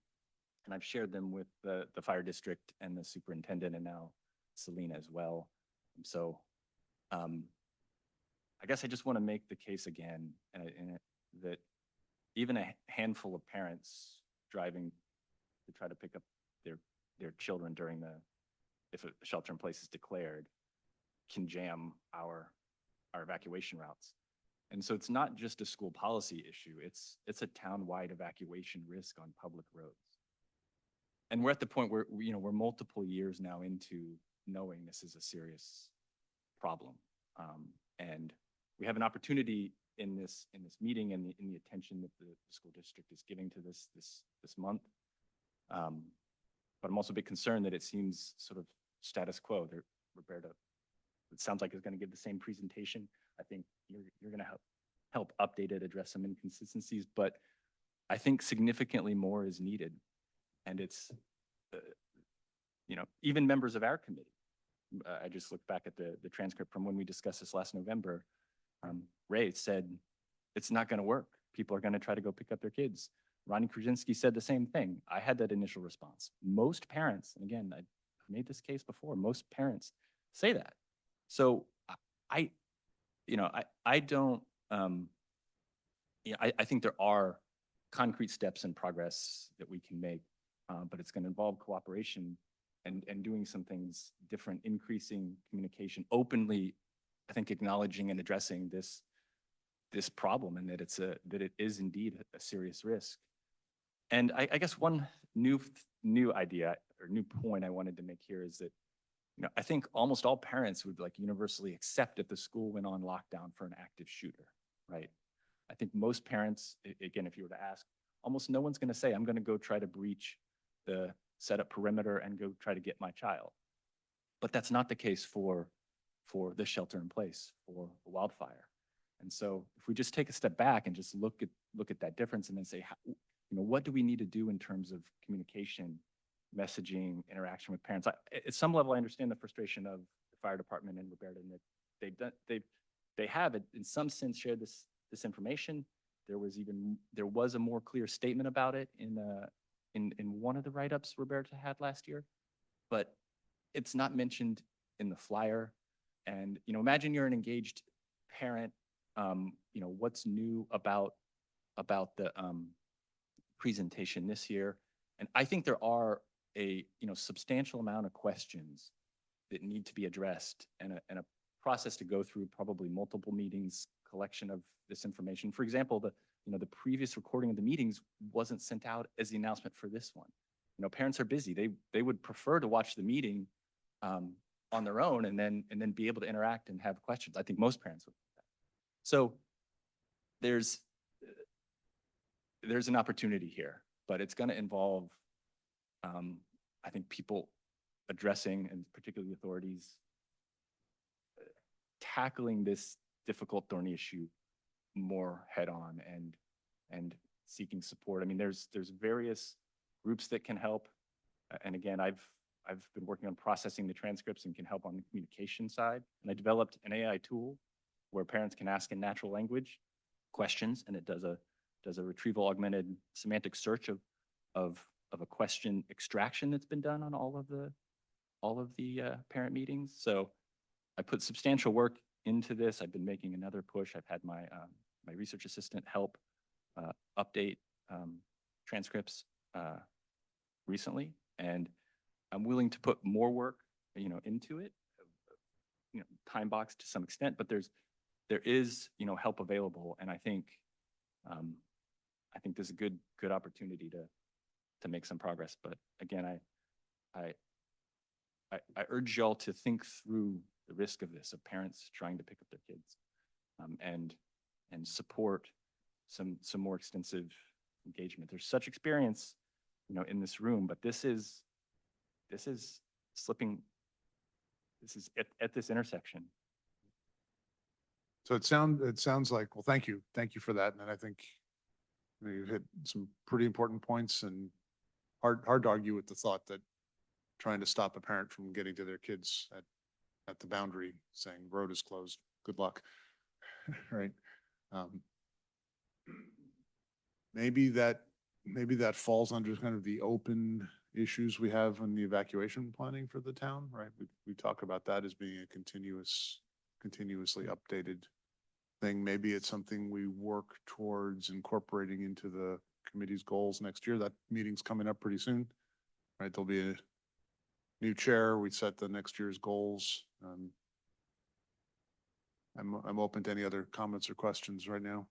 Speaker 3: and I've shared them with the fire district and the superintendent, and now Selena as well. And so I guess I just want to make the case again, that even a handful of parents driving to try to pick up their children during if a shelter in place is declared can jam our evacuation routes. And so it's not just a school policy issue, it's a town-wide evacuation risk on public roads. And we're at the point where, you know, we're multiple years now into knowing this is a serious problem. And we have an opportunity in this meeting and in the attention that the school district is giving to this month. But I'm also a bit concerned that it seems sort of status quo. Roberta, it sounds like, is going to give the same presentation. I think you're going to help update it, address some inconsistencies, but I think significantly more is needed. And it's, you know, even members of our committee. I just looked back at the transcript from when we discussed this last November. Ray said, it's not going to work. people are going to try to go pick up their kids. Ronnie Krasinski said the same thing. I had that initial response. Most parents, and again, I made this case before, most parents say that. So I I don't, I think there are concrete steps and progress that we can make, but it's going to involve cooperation and doing some things different, increasing communication openly, I think acknowledging and addressing this problem and that that it is indeed a serious risk. And I guess one new idea or new point I wanted to make here is that, I think almost all parents would like universally accept if the school went on lockdown for an active shooter, right? I think most parents, again, if you were to ask, almost no one's going to say, I'm going to go try to breach the setup perimeter and go try to get my child. But that's not the case for the shelter in place, for a wildfire. And so if we just take a step back and just look at that difference and then say, what do we need to do in terms of communication, messaging, interaction with parents? At some level, I understand the frustration of the fire department and Roberta, and that they have in some sense shared this information. There was a more clear statement about it in one of the write-ups Roberta had last year, but it's not mentioned in the flyer. And imagine you're an engaged parent. What's new about the presentation this year? And I think there are a substantial amount of questions that need to be addressed and a process to go through, probably multiple meetings, collection of this information. For example, the previous recording of the meetings wasn't sent out as the announcement for this one. Parents are busy. They would prefer to watch the meeting on their own and then be able to interact and have questions. I think most parents would. So there's an opportunity here, but it's going to involve, I think, people addressing, and particularly authorities, tackling this difficult, thorny issue more head on and seeking support. I mean, there's various groups that can help. And again, I've been working on processing the transcripts and can help on the communication side. And I developed an AI tool where parents can ask in natural language questions, and it does a retrieval augmented semantic search of a question extraction that's been done on all of the parent meetings. So I put substantial work into this. I've been making another push. I've had my research assistant help update transcripts recently, and I'm willing to put more work, into it, time boxed to some extent, but there is, help available, and I think there's a good opportunity to make some progress. But again, I urge y'all to think through the risk of this, of parents trying to pick up their kids, and support some more extensive engagement. There's such experience, in this room, but this is slipping. This is at this intersection.
Speaker 1: So it sounds like, well, thank you for that. And I think you hit some pretty important points, and hard to argue with the thought that trying to stop a parent from getting to their kids at the boundary, saying road is closed, good luck, right? Maybe that falls under kind of the open issues we have in the evacuation planning for the town, right? We talk about that as being a continuously updated thing. Maybe it's something we work towards incorporating into the committee's goals next year. That meeting's coming up pretty soon, right? There'll be a new chair. We set the next year's goals. I'm open to any other comments or questions right now.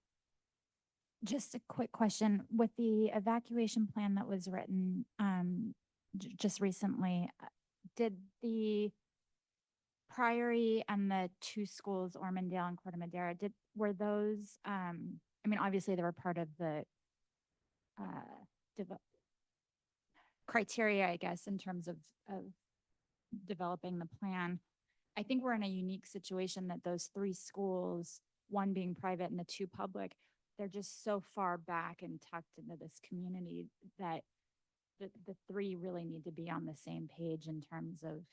Speaker 2: Just a quick question. With the evacuation plan that was written just recently, did the Priory and the two schools, Ormondale and Corte Madera, were those, I mean, obviously they were part of the criteria, I guess, in terms of developing the plan. I think we're in a unique situation that those three schools, one being private and the two public, they're just so far back and tucked into this community that the three really need to be on the same page in terms of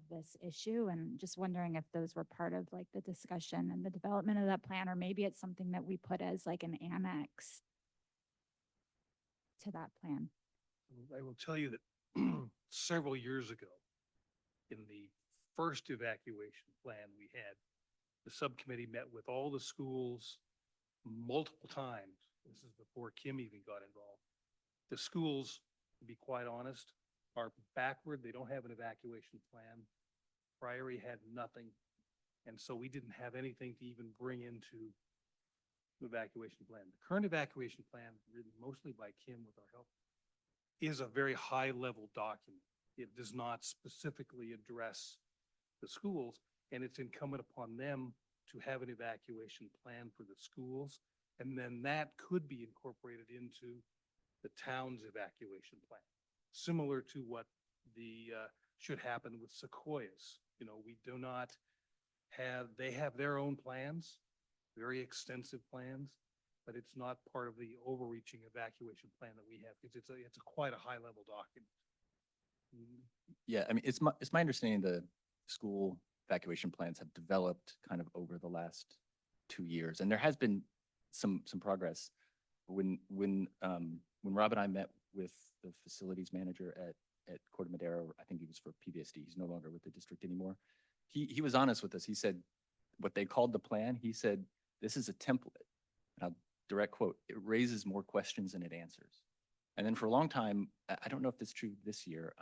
Speaker 2: this issue. And just wondering if those were part of like the discussion and the development of that plan, or maybe it's something that we put as like an annex to that plan.
Speaker 4: I will tell you that several years ago, in the first evacuation plan we had, the subcommittee met with all the schools multiple times. This is before Kim even got involved. The schools, to be quite honest, are backward. They don't have an evacuation plan. Priory had nothing. And so we didn't have anything to even bring into the evacuation plan. The current evacuation plan, written mostly by Kim with our help, is a very high level document. It does not specifically address the schools, and it's incumbent upon them to have an evacuation plan for the schools. And then that could be incorporated into the town's evacuation plan, similar to what should happen with Sequoias. You know, we do not have, they have their own plans, very extensive plans, but it's not part of the overreaching evacuation plan that we have, because it's quite a high level document.
Speaker 3: Yeah, I mean, it's my understanding the school evacuation plans have developed kind of over the last 2 years, and there has been some progress. When Rob and I met with the facilities manager at Corte Madera, I think he was for PBSD, he's no longer with the district anymore. He was honest with us. He said what they called the plan, he said, this is a template. And I'll direct quote, it raises more questions than it answers. And then for a long time, I don't know if this is true this year,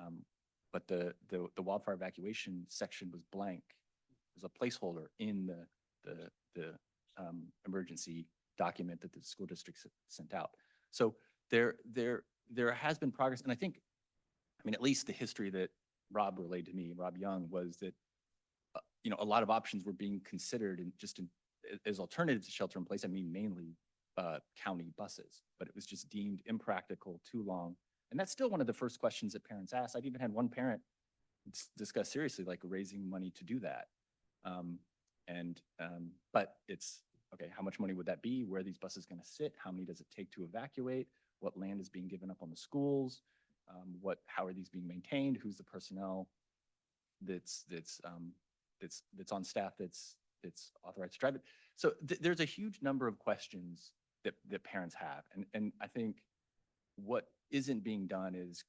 Speaker 3: but the wildfire evacuation section was blank. It was a placeholder in the emergency document that the school district sent out. So there has been progress, and I think, I mean, at least the history that Rob relayed to me, Rob Young, was that a lot of options were being considered and as alternatives to shelter in place. I mean, mainly county buses, but it was just deemed impractical, too long. And that's still one of the first questions that parents ask. I've even had one parent discuss seriously, like raising money to do that. But it's, okay, how much money would that be? Where are these buses going to sit? How many does it take to evacuate? What land is being given up on the schools? How are these being maintained? Who's the personnel that's on staff that's authorized to drive it? So there's a huge number of questions that parents have, and I think what isn't being done is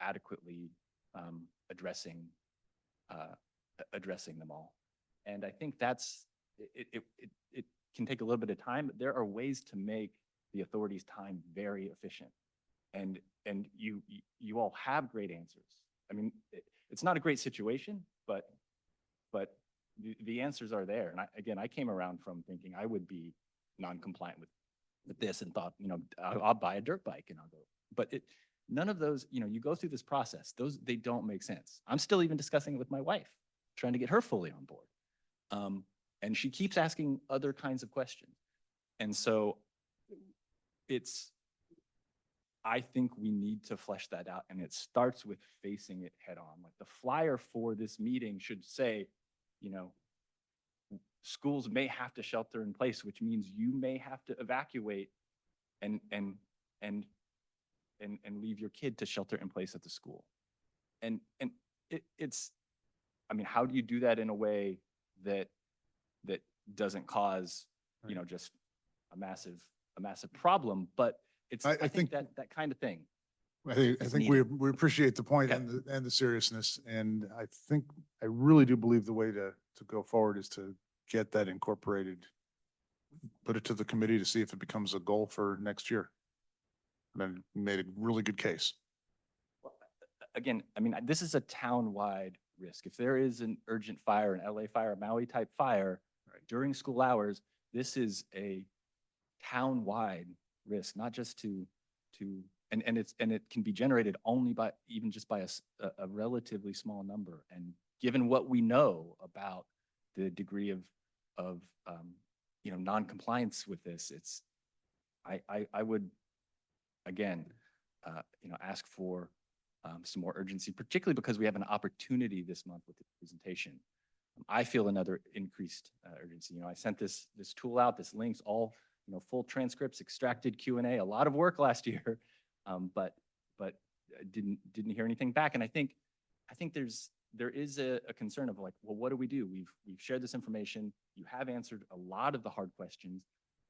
Speaker 3: adequately addressing them all. And I think that's it can take a little bit of time, but there are ways to make the authorities' time very efficient. And you all have great answers. I mean, it's not a great situation, but the answers are there. And I came around from thinking I would be non-compliant with this and thought, I'll buy a dirt bike and I'll go. But none of those, you go through this process, they don't make sense. I'm still even discussing it with my wife, trying to get her fully on board. And she keeps asking other kinds of questions. And so I think we need to flesh that out, and it starts with facing it head on. Like the flyer for this meeting should say, schools may have to shelter in place, which means you may have to evacuate and leave your kid to shelter in place at the school. And it's, I mean, how do you do that in a way that doesn't cause, just a massive problem? But I think that kind of thing.
Speaker 1: I think we appreciate the point
Speaker 3: Okay.
Speaker 1: and the seriousness. And I really do believe the way to go forward is to get that incorporated, put it to the committee to see if it becomes a goal for next year. And I made a really good case.
Speaker 3: Well, again, I mean, this is a town-wide risk. If there is an urgent fire, an LA fire, a Maui type fire during school hours, this is a town-wide risk, not just and it can be generated only by just by a relatively small number. And given what we know about the degree of non-compliance with this, I would again ask for some more urgency, particularly because we have an opportunity this month with the presentation. I feel another increased urgency. I sent this tool out, this links, all full transcripts, extracted Q&A, a lot of work last year. But didn't hear anything back. And I think there is a concern of like, well, what do we do? We've shared this information. You have answered a lot of the hard questions,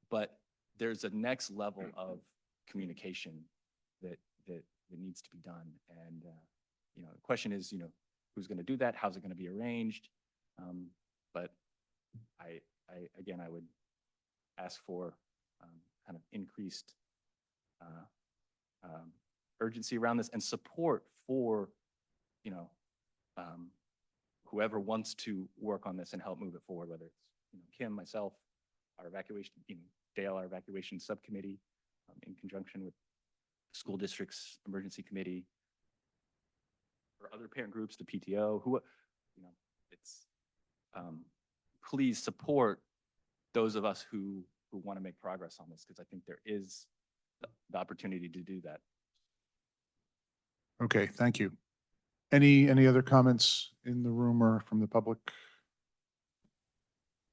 Speaker 3: but there's a next level of communication that needs to be done. And the question is, who's going to do that? How's it going to be arranged? But again, I would ask for kind of increased urgency around this and support for, whoever wants to work on this and help move it forward, whether it's Kim, myself, our evacuation, Dale, our evacuation subcommittee, in conjunction with school district's emergency committee, or other parent groups, the PTO, it's, please support those of us who want to make progress on this, because I think there is the opportunity to do that.
Speaker 1: Okay, thank you. Any other comments in the room or from the public?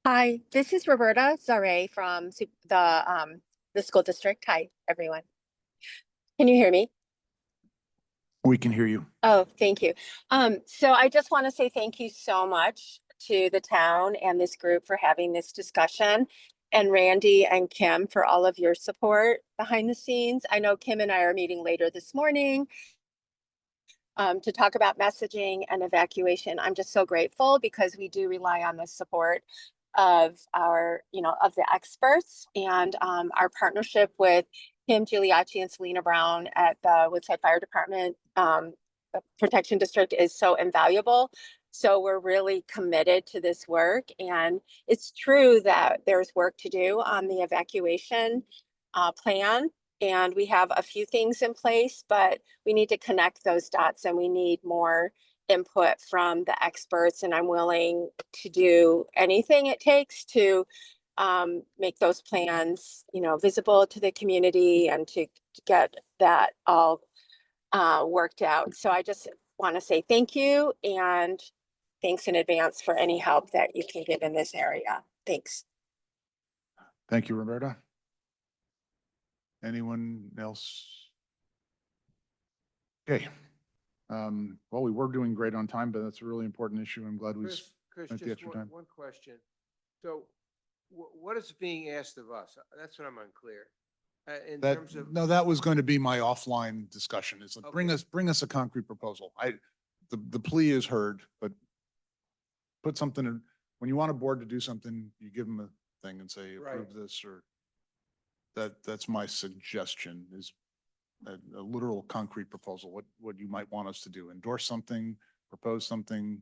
Speaker 12: Hi, this is Roberta Zare from the school district. Hi, everyone. Can you hear me?
Speaker 1: We can hear you.
Speaker 12: Oh, thank you. So I just want to say thank you so much to the town and this group for having this discussion, and Randy and Kim for all of your support behind the scenes. I know Kim and I are meeting later this morning to talk about messaging and evacuation. I'm just so grateful because we do rely on the support of our, of the experts, and our partnership with Kim Gigliacci and Selena Brown at the Woodside Fire Department Protection District is so invaluable. So we're really committed to this work, and it's true that there's work to do on the evacuation plan. And we have a few things in place, but we need to connect those dots, and we need more input from the experts. And I'm willing to do anything it takes to make those plans, visible to the community and to get that all worked out. So I just want to say thank you, and thanks in advance for any help that you can give in this area. Thanks.
Speaker 1: Thank you, Roberta. Anyone else? Okay. Well, we were doing great on time, but that's a really important issue. I'm glad we
Speaker 13: Chris,
Speaker 1: spent the
Speaker 13: just
Speaker 1: extra time.
Speaker 13: one question. So what is being asked of us? That's what I'm unclear. In
Speaker 1: That,
Speaker 13: terms of,
Speaker 1: no, that was going to be my offline discussion. It's like,
Speaker 13: Okay.
Speaker 1: bring us a concrete proposal. The plea is heard, but put something in, when you want a board to do something, you give them a thing and say, approve
Speaker 13: Right.
Speaker 1: this, or that's my suggestion, is a literal concrete proposal, what you might want us to do, endorse something, propose something,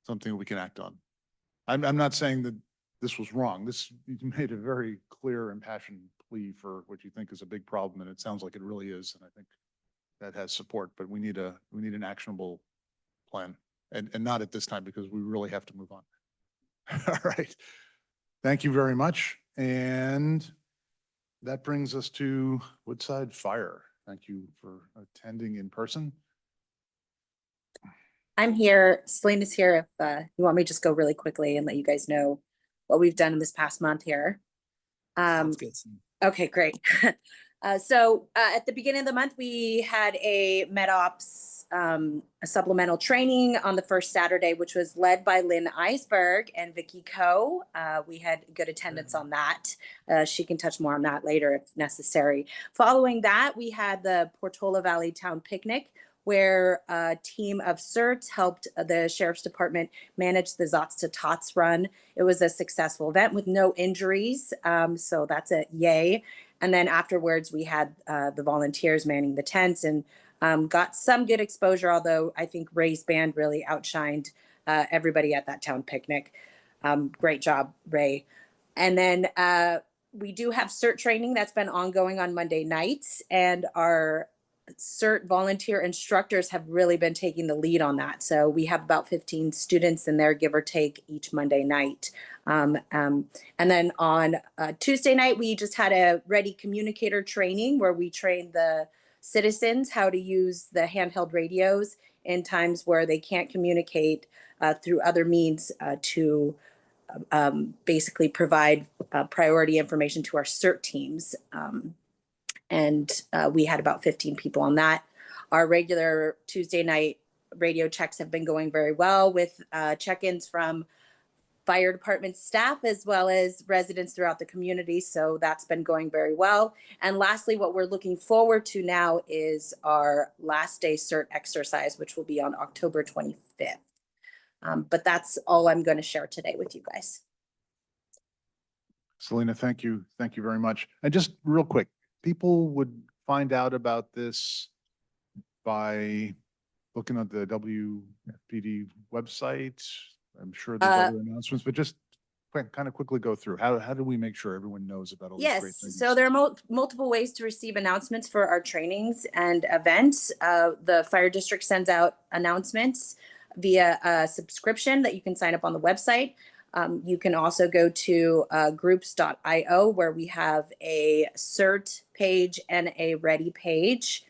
Speaker 1: something we can act on. I'm not saying that this was wrong. You made a very clear, impassioned plea for what you think is a big problem, and it sounds like it really is, and I think that has support, but we need an actionable plan, and not at this time, because we really have to move on. All right. Thank you very much. And that brings us to Woodside Fire. Thank you for attending in person.
Speaker 14: I'm here. Selena's here. If you want me to just go really quickly and let you guys know what we've done in this past month here.
Speaker 7: Sounds good.
Speaker 14: Okay, great. So at the beginning of the month, we had a MedOps a supplemental training on the first Saturday, which was led by Lynn Eisberg and Vicky Coe. We had good attendance on that. She can touch more on that later if necessary. Following that, we had the Portola Valley Town Picnic, where a team of CERTs helped the Sheriff's Department manage the Zots to Tots run. It was a successful event with no injuries, so that's a yay. And then afterwards, we had the volunteers manning the tents and got some good exposure, although I think Ray's band really outshined everybody at that town picnic. Great job, Ray. And then we do have CERT training that's been ongoing on Monday nights, and our CERT volunteer instructors have really been taking the lead on that. So we have about 15 students in there, give or take, each Monday night. And then on Tuesday night, we just had a ready communicator training where we trained the citizens how to use the handheld radios in times where they can't communicate through other means to basically provide priority information to our CERT teams. And we had about 15 people on that. Our regular Tuesday night radio checks have been going very well with check-ins from fire department staff as well as residents throughout the community. So that's been going very well. And lastly, what we're looking forward to now is our last day CERT exercise, which will be on October 25th. But that's all I'm going to share today with you guys.
Speaker 1: Selena, thank you. Thank you very much. And just real quick, people would find out about this by looking at the WPD website. I'm sure there's other announcements, but just kind of quickly go through. How do we make sure everyone knows about all these great
Speaker 14: Yes,
Speaker 1: things?
Speaker 14: so there are multiple ways to receive announcements for our trainings and events. The fire district sends out announcements via a subscription that you can sign up on the website. You can also go to groups.io where we have a CERT page and a ready page.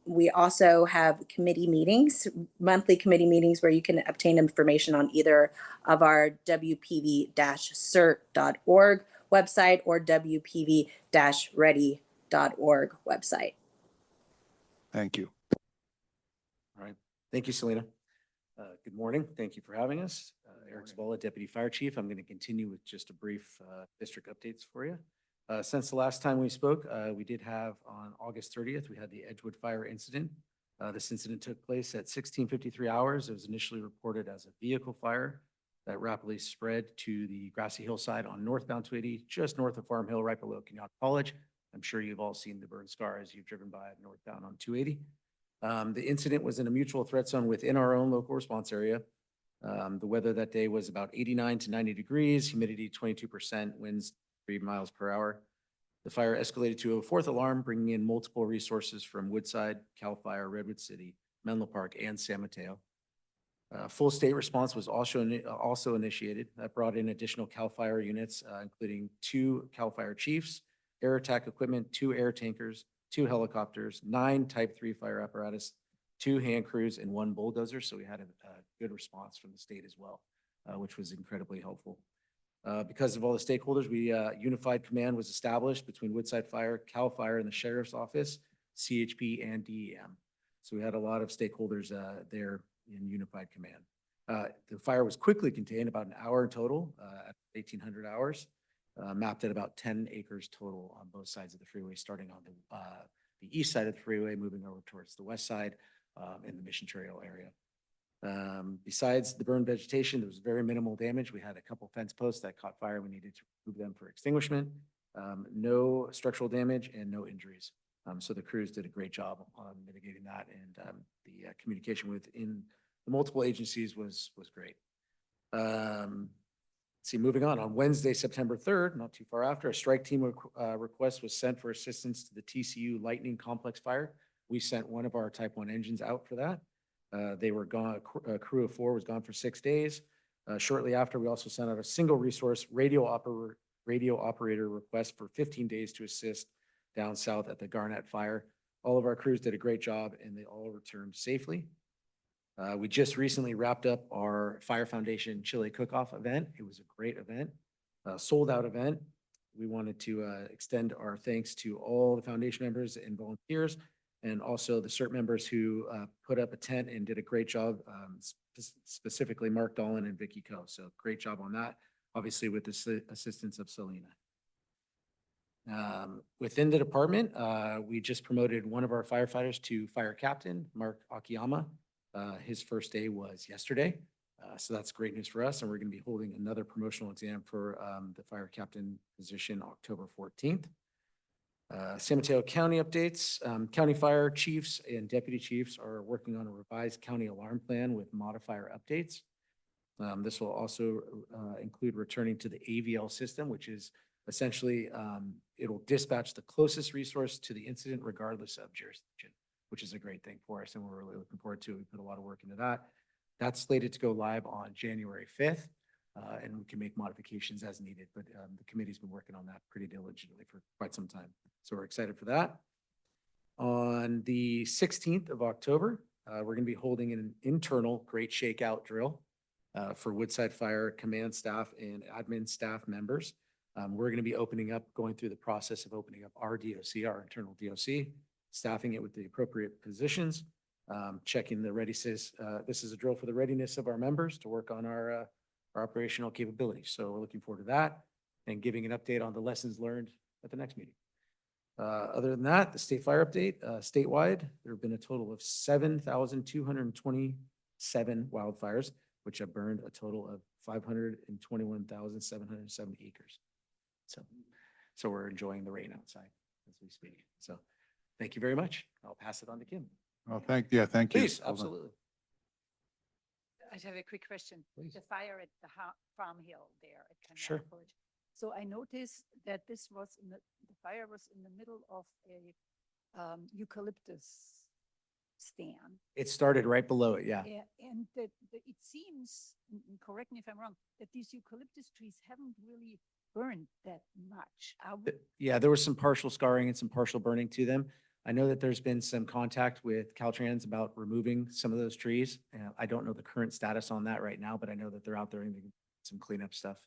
Speaker 14: We also have committee meetings, monthly committee meetings where you can obtain information on either of our WPV-CERT.org website or WPV-ready.org website.
Speaker 1: Thank you.
Speaker 7: All right. Thank you, Selena. Good morning. Thank you for having us. Eric Zavala, Deputy Fire Chief. I'm going to continue with just a brief district updates for you. Since the last time we spoke, we did have on August 30th, we had the Edgewood fire incident. This incident took place at 16:53 hours. It was initially reported as a vehicle fire that rapidly spread to the grassy hillside on northbound 280, just north of Farm Hill, right below Kenyatta College. I'm sure you've all seen the burn scar as you've driven by northbound on 280. The incident was in a mutual threat zone within our own local response area. The weather that day was about 89 to 90 degrees, humidity 22%, winds 3 miles per hour. The fire escalated to a fourth alarm, bringing in multiple resources from Woodside, CAL FIRE, Redwood City, Menlo Park, and San Mateo. Full state response was also initiated. That brought in additional CAL FIRE units, including 2 CAL FIRE chiefs, air attack equipment, 2 air tankers, 2 helicopters, 9 Type 3 fire apparatus, 2 hand crews, and 1 bulldozer. So we had a good response from the state as well, which was incredibly helpful. Because of all the stakeholders, unified command was established between Woodside Fire, CAL FIRE, and the Sheriff's Office, CHP, and DEM. So we had a lot of stakeholders there in unified command. The fire was quickly contained, about an hour in total, at 1800 hours, mapped at about 10 acres total on both sides of the freeway, starting on the east side of the freeway, moving over towards the west side in the Mission Trail area. Besides the burned vegetation, there was very minimal damage. We had a couple fence posts that caught fire. We needed to remove them for extinguishment. No structural damage and no injuries. So the crews did a great job on mitigating that, and the communication within the multiple agencies was great. Let's see, moving on Wednesday, September 3rd, not too far after, a strike team request was sent for assistance to the TCU Lightning Complex fire. We sent one of our Type 1 engines out for that. They were gone, a crew of 4 was gone for 6 days. Shortly after, we also sent out a single resource radio operator request for 15 days to assist down south at the Garnett fire. All of our crews did a great job and they all returned safely. We just recently wrapped up our Fire Foundation Chili Cook-Off event. It was a great event, sold out event. We wanted to extend our thanks to all the foundation members and volunteers, and also the CERT members who put up a tent and did a great job, specifically Mark Dolan and Vicky Coe. So great job on that, obviously with the assistance of Selena. Within the department, we just promoted one of our firefighters to fire captain, Mark Akiyama. His first day was yesterday. So that's great news for us. And we're going to be holding another promotional exam for the fire captain position October 14th. San Mateo County updates. County fire chiefs and deputy chiefs are working on a revised county alarm plan with modifier updates. This will also include returning to the AVL system, which is essentially, it'll dispatch the closest resource to the incident regardless of jurisdiction, which is a great thing for us, and we're really looking forward to it. We put a lot of work into that. That's slated to go live on January 5th. And we can make modifications as needed, but the committee's been working on that pretty diligently for quite some time. So we're excited for that. On the 16th of October, we're going to be holding an internal Great Shakeout drill for Woodside Fire command staff and admin staff members. We're going to be going through the process of opening up our DOC, our internal DOC, staffing it with the appropriate positions, checking the readiness. This is a drill for the readiness of our members to work on our operational capabilities. So we're looking forward to that and giving an update on the lessons learned at the next meeting. Other than that, the state fire update, statewide, there have been a total of 7,227 wildfires, which have burned a total of 521,707 acres. So we're enjoying the rain outside as we speak. So thank you very much. I'll pass it on to Kim.
Speaker 1: Oh, thank you.
Speaker 7: Please,
Speaker 1: Hold on.
Speaker 7: absolutely.
Speaker 15: I have a quick question.
Speaker 7: Please.
Speaker 15: The fire at the Farm Hill there at Canal
Speaker 7: Sure.
Speaker 15: Village. So I noticed that this was the fire was in the middle of a eucalyptus stand.
Speaker 7: It started right below it, yeah.
Speaker 15: And that it seems, and correct me if I'm wrong, that these eucalyptus trees haven't really burned that much.
Speaker 7: Yeah, there was some partial scarring and some partial burning to them. I know that there's been some contact with Caltrans about removing some of those trees. I don't know the current status on that right now, but I know that they're out there and some cleanup stuff.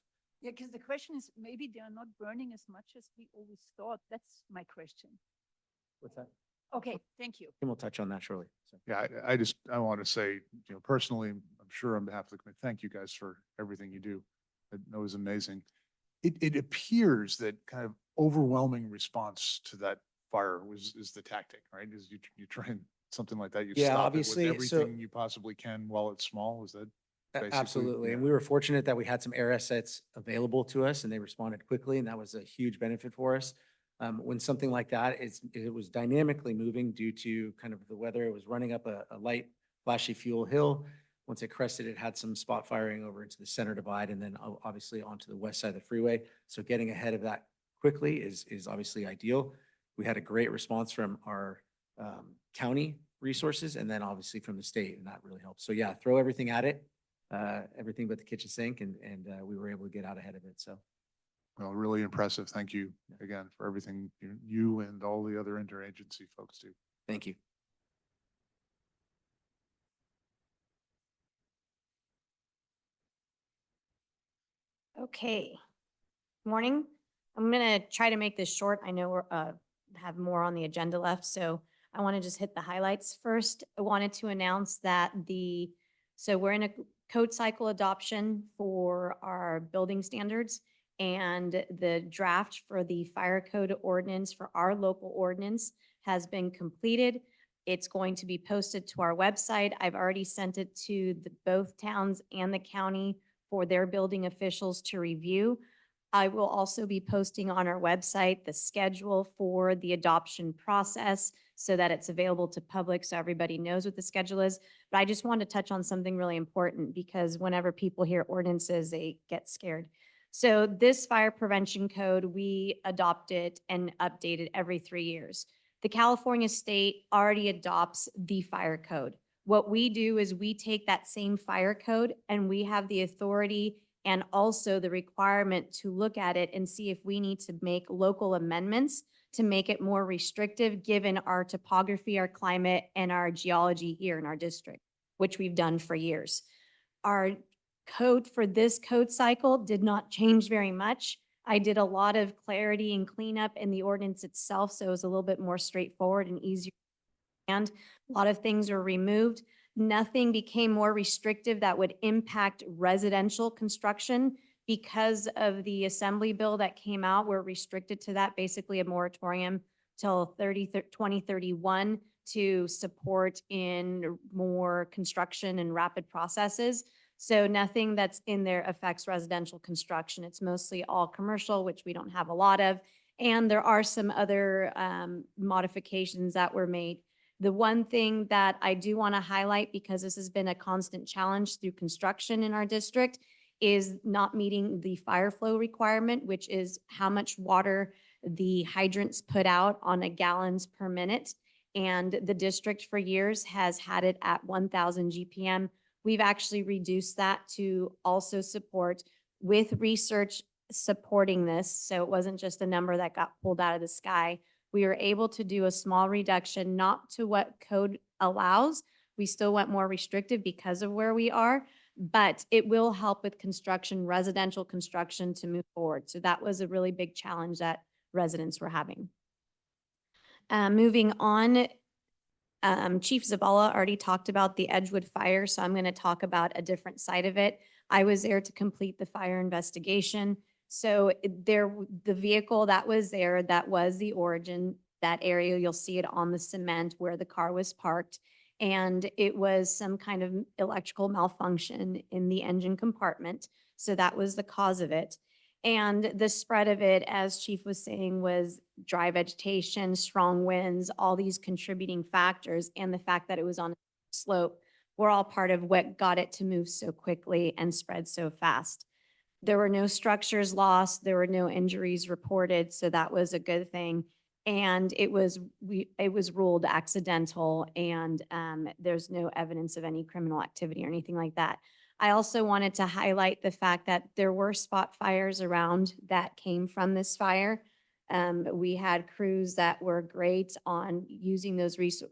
Speaker 15: Yeah, because the question is, maybe they are not burning as much as we always thought. That's my question.
Speaker 7: What's that?
Speaker 15: Okay, thank you.
Speaker 7: And we'll touch on that shortly. So.
Speaker 1: Yeah, I want to say, personally, I'm sure on behalf of the committee, thank you guys for everything you do. That was amazing. It appears that kind of overwhelming response to that fire is the tactic, right? Is you try and something like that, you
Speaker 7: Yeah,
Speaker 1: stop it
Speaker 7: obviously,
Speaker 1: with everything you possibly can while it's small. Is that basically?
Speaker 7: Absolutely. And
Speaker 1: Yeah.
Speaker 7: we were fortunate that we had some air assets available to us and they responded quickly. And that was a huge benefit for us. When something like that, it was dynamically moving due to kind of the weather. It was running up a light, flashy fuel hill. Once it crested, it had some spot firing over into the center divide and then obviously onto the west side of the freeway. So getting ahead of that quickly is obviously ideal. We had a great response from our county resources and then obviously from the state, and that really helped. So yeah, throw everything at it, everything but the kitchen sink, and we were able to get out ahead of it. So.
Speaker 1: Well, really impressive. Thank you again for everything you and all the other interagency folks do.
Speaker 7: Thank you.
Speaker 6: Okay. Morning. I'm going to try to make this short. I know we're have more on the agenda left, so I want to just hit the highlights first. I wanted to announce that so we're in a code cycle adoption for our building standards, and the draft for the fire code ordinance for our local ordinance has been completed. It's going to be posted to our website. I've already sent it to both towns and the county for their building officials to review. I will also be posting on our website the schedule for the adoption process so that it's available to public so everybody knows what the schedule is. But I just want to touch on something really important because whenever people hear ordinances, they get scared. So this fire prevention code, we adopt it and update it every 3 years. The California state already adopts the fire code. What we do is we take that same fire code and we have the authority and also the requirement to look at it and see if we need to make local amendments to make it more restrictive given our topography, our climate, and our geology here in our district, which we've done for years. Our code for this code cycle did not change very much. I did a lot of clarity and cleanup in the ordinance itself, so it was a little bit more straightforward and easier. And a lot of things were removed. Nothing became more restrictive that would impact residential construction because of the assembly bill that came out. We're restricted to that, basically a moratorium till 2031 to support in more construction and rapid processes. So nothing that's in there affects residential construction. It's mostly all commercial, which we don't have a lot of. And there are some other modifications that were made. The one thing that I do want to highlight, because this has been a constant challenge through construction in our district, is not meeting the fire flow requirement, which is how much water the hydrants put out on a gallons per minute. And the district for years has had it at 1,000 GPM. We've actually reduced that to also support with research supporting this. So it wasn't just a number that got pulled out of the sky. We were able to do a small reduction, not to what code allows. We still went more restrictive because of where we are, but it will help with construction, residential construction to move forward. So that was a really big challenge that residents were having. Moving on, Chief Zabala already talked about the Edgewood fire, so I'm going to talk about a different side of it. I was there to complete the fire investigation. So the vehicle that was there, that was the origin, that area, you'll see it on the cement where the car was parked. And it was some kind of electrical malfunction in the engine compartment. So that was the cause of it. And the spread of it, as Chief was saying, was dry vegetation, strong winds, all these contributing factors, and the fact that it was on a slope were all part of what got it to move so quickly and spread so fast. There were no structures lost, there were no injuries reported, so that was a good thing. And it was ruled accidental, and there's no evidence of any criminal activity or anything like that. I also wanted to highlight the fact that there were spot fires around that came from this fire. We had crews that were great on using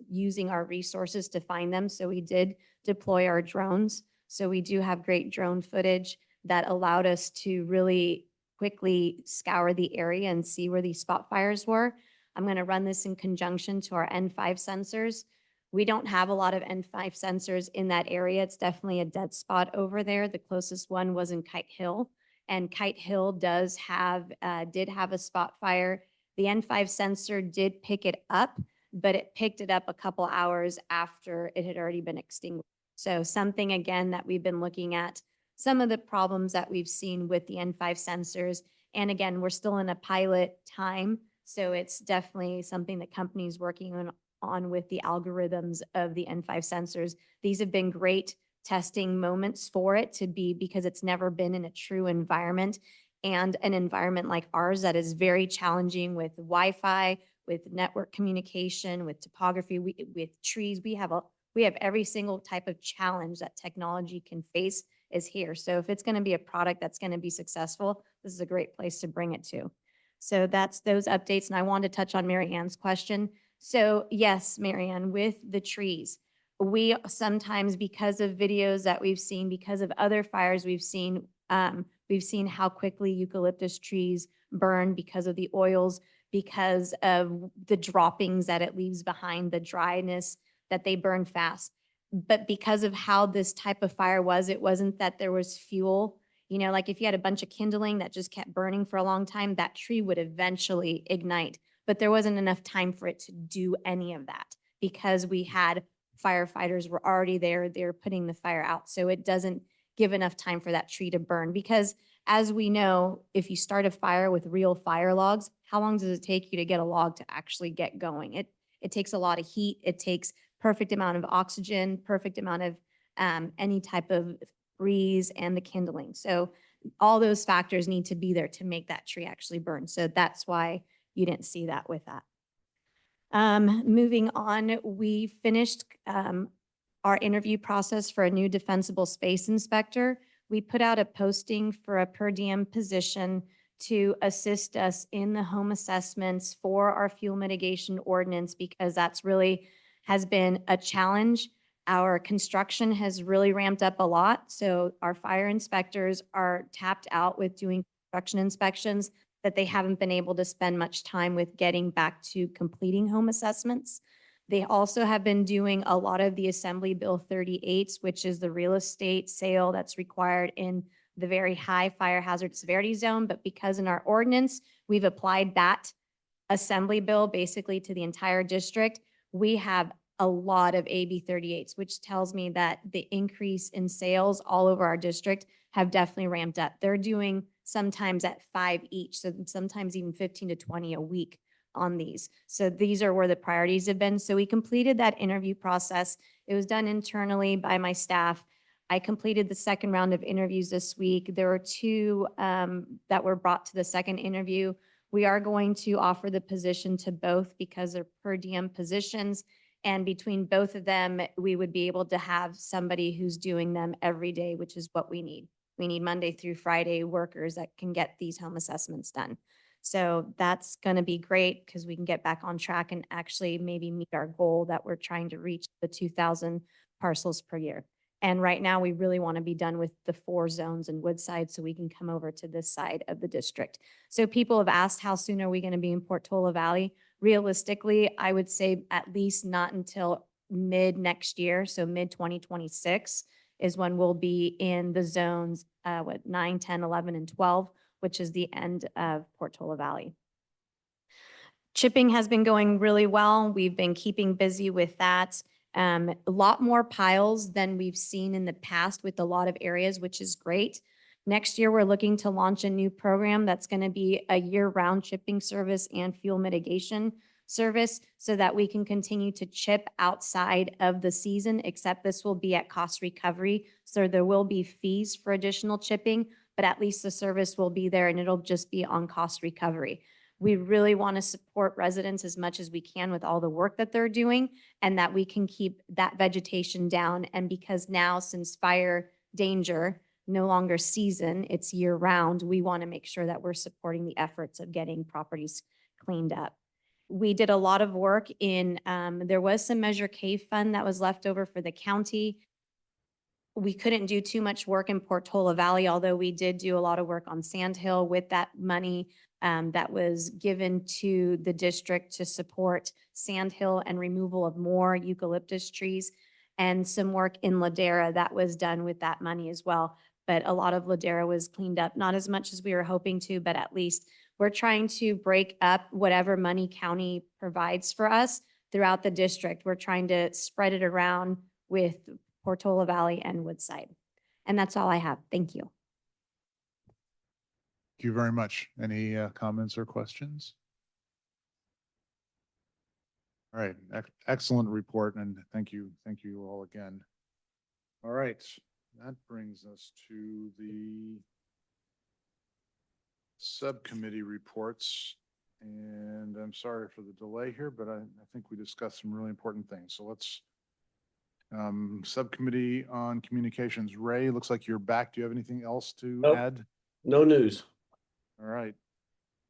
Speaker 6: using our resources to find them. So we did deploy our drones. So we do have great drone footage that allowed us to really quickly scour the area and see where these spot fires were. I'm going to run this in conjunction to our N5 sensors. We don't have a lot of N5 sensors in that area. It's definitely a dead spot over there. The closest one was in Kite Hill, and Kite Hill did have a spot fire. The N5 sensor did pick it up, but it picked it up a couple hours after it had already been extinguished. So something, again, that we've been looking at, some of the problems that we've seen with the N5 sensors. And again, we're still in a pilot time, so it's definitely something that companies working on with the algorithms of the N5 sensors. These have been great testing moments for it to be, because it's never been in a true environment, and an environment like ours that is very challenging with Wi-Fi, with network communication, with topography, with trees. We have every single type of challenge that technology can face is here. So if it's going to be a product that's going to be successful, this is a great place to bring it to. So that's those updates. And I wanted to touch on Mary Ann's question. So yes, Mary Ann, with the trees, we sometimes, because of videos that we've seen, because of other fires we've seen how quickly eucalyptus trees burn because of the oils, because of the droppings that it leaves behind, the dryness, that they burn fast. But because of how this type of fire was, it wasn't that there was fuel. You know, like if you had a bunch of kindling that just kept burning for a long time, that tree would eventually ignite. But there wasn't enough time for it to do any of that, because we had firefighters were already there. They're putting the fire out. So it doesn't give enough time for that tree to burn, because as we know, if you start a fire with real fire logs, how long does it take you to get a log to actually get going? It takes a lot of heat. It takes perfect amount of oxygen, perfect amount of any type of breeze and the kindling. So all those factors need to be there to make that tree actually burn. So that's why you didn't see that with that. Moving on, we finished our interview process for a new defensible space inspector. We put out a posting for a per diem position to assist us in the home assessments for our fuel mitigation ordinance, because that's really has been a challenge. Our construction has really ramped up a lot. So our fire inspectors are tapped out with doing construction inspections, that they haven't been able to spend much time with getting back to completing home assessments. They also have been doing a lot of the Assembly Bill 38s, which is the real estate sale that's required in the very high fire hazard severity zone. But because in our ordinance, we've applied that Assembly Bill basically to the entire district, we have a lot of AB 38s, which tells me that the increase in sales all over our district have definitely ramped up. They're doing sometimes at 5 each, so sometimes even 15 to 20 a week on these. So these are where the priorities have been. So we completed that interview process. It was done internally by my staff. I completed the second round of interviews this week. There were 2 that were brought to the second interview. We are going to offer the position to both because they're per diem positions. And between both of them, we would be able to have somebody who's doing them every day, which is what we need. We need Monday through Friday workers that can get these home assessments done. So that's going to be great, because we can get back on track and actually maybe meet our goal that we're trying to reach, the 2,000 parcels per year. And right now, we really want to be done with the 4 zones in Woodside so we can come over to this side of the district. So people have asked, how soon are we going to be in Portola Valley? Realistically, I would say at least not until mid next year, so mid 2026 is when we'll be in the zones, 9, 10, 11, and 12, which is the end of Portola Valley. Chipping has been going really well. We've been keeping busy with that. A lot more piles than we've seen in the past with a lot of areas, which is great. Next year, we're looking to launch a new program that's going to be a year-round chipping service and fuel mitigation service so that we can continue to chip outside of the season, except this will be at cost recovery. So there will be fees for additional chipping, but at least the service will be there and it'll just be on cost recovery. We really want to support residents as much as we can with all the work that they're doing and that we can keep that vegetation down. And because now, since fire danger no longer season, it's year round, we want to make sure that we're supporting the efforts of getting properties cleaned up. We did a lot of work in, there was some Measure K fund that was left over for the county. We couldn't do too much work in Portola Valley, although we did do a lot of work on Sand Hill with that money that was given to the district to support Sand Hill and removal of more eucalyptus trees, and some work in Ladera that was done with that money as well. But a lot of Ladera was cleaned up, not as much as we were hoping to, but at least we're trying to break up whatever money county provides for us throughout the district. We're trying to spread it around with Portola Valley and Woodside. And that's all I have. Thank you.
Speaker 1: Thank you very much. Any comments or questions? All right, excellent report, and thank you all again. All right, that brings us to the subcommittee reports. And I'm sorry for the delay here, but I think we discussed some really important things. So let's, subcommittee on communications. Ray, looks like you're back. Do you have anything else to
Speaker 10: Nope.
Speaker 1: add?
Speaker 10: No news.
Speaker 1: All right.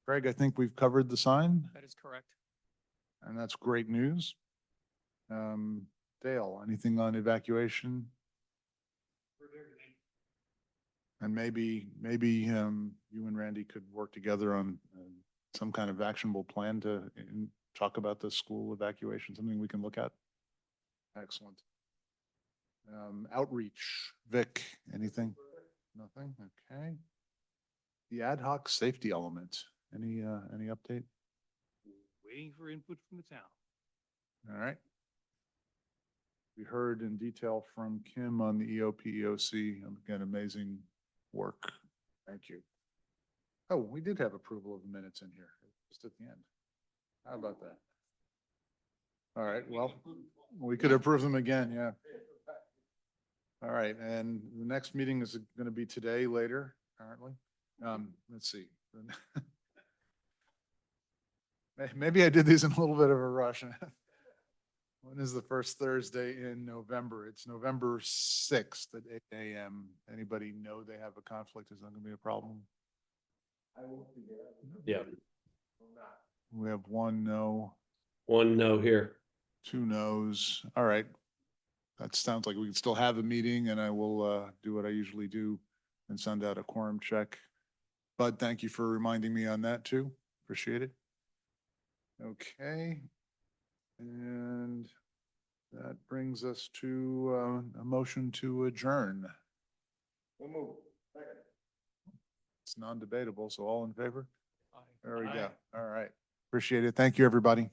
Speaker 1: Craig, I think we've covered the sign,
Speaker 4: That is correct.
Speaker 1: and that's great news. Dale, anything on evacuation? And maybe you and Randy could work together on some kind of actionable plan to talk about the school evacuation, something we can look at. Excellent. Outreach, Vic, anything? Nothing? Okay. The ad hoc safety element, any update?
Speaker 4: Waiting for input from the town.
Speaker 1: All right. We heard in detail from Kim on the EOP, EOC, again, amazing work. Thank you. Oh, we did have approval of the minutes in here, just at the end. How about that? All right, well, we could approve them again, yeah. All right, and the next meeting is going to be today, later, apparently. Let's see. Maybe I did these in a little bit of a rush. When is the first Thursday in November? It's November 6th at 8 a.m. Anybody know they have a conflict? Is that going to be a problem?
Speaker 10: Yeah.
Speaker 1: We have one no,
Speaker 10: One no here.
Speaker 1: 2 no's. All right. That sounds like we can still have a meeting, and I will do what I usually do and send out a quorum check. Bud, thank you for reminding me on that too. Appreciate it. Okay. And that brings us to a motion to adjourn. It's non-debatable, so all in favor? There we go. All right. Appreciate it. Thank you, everybody.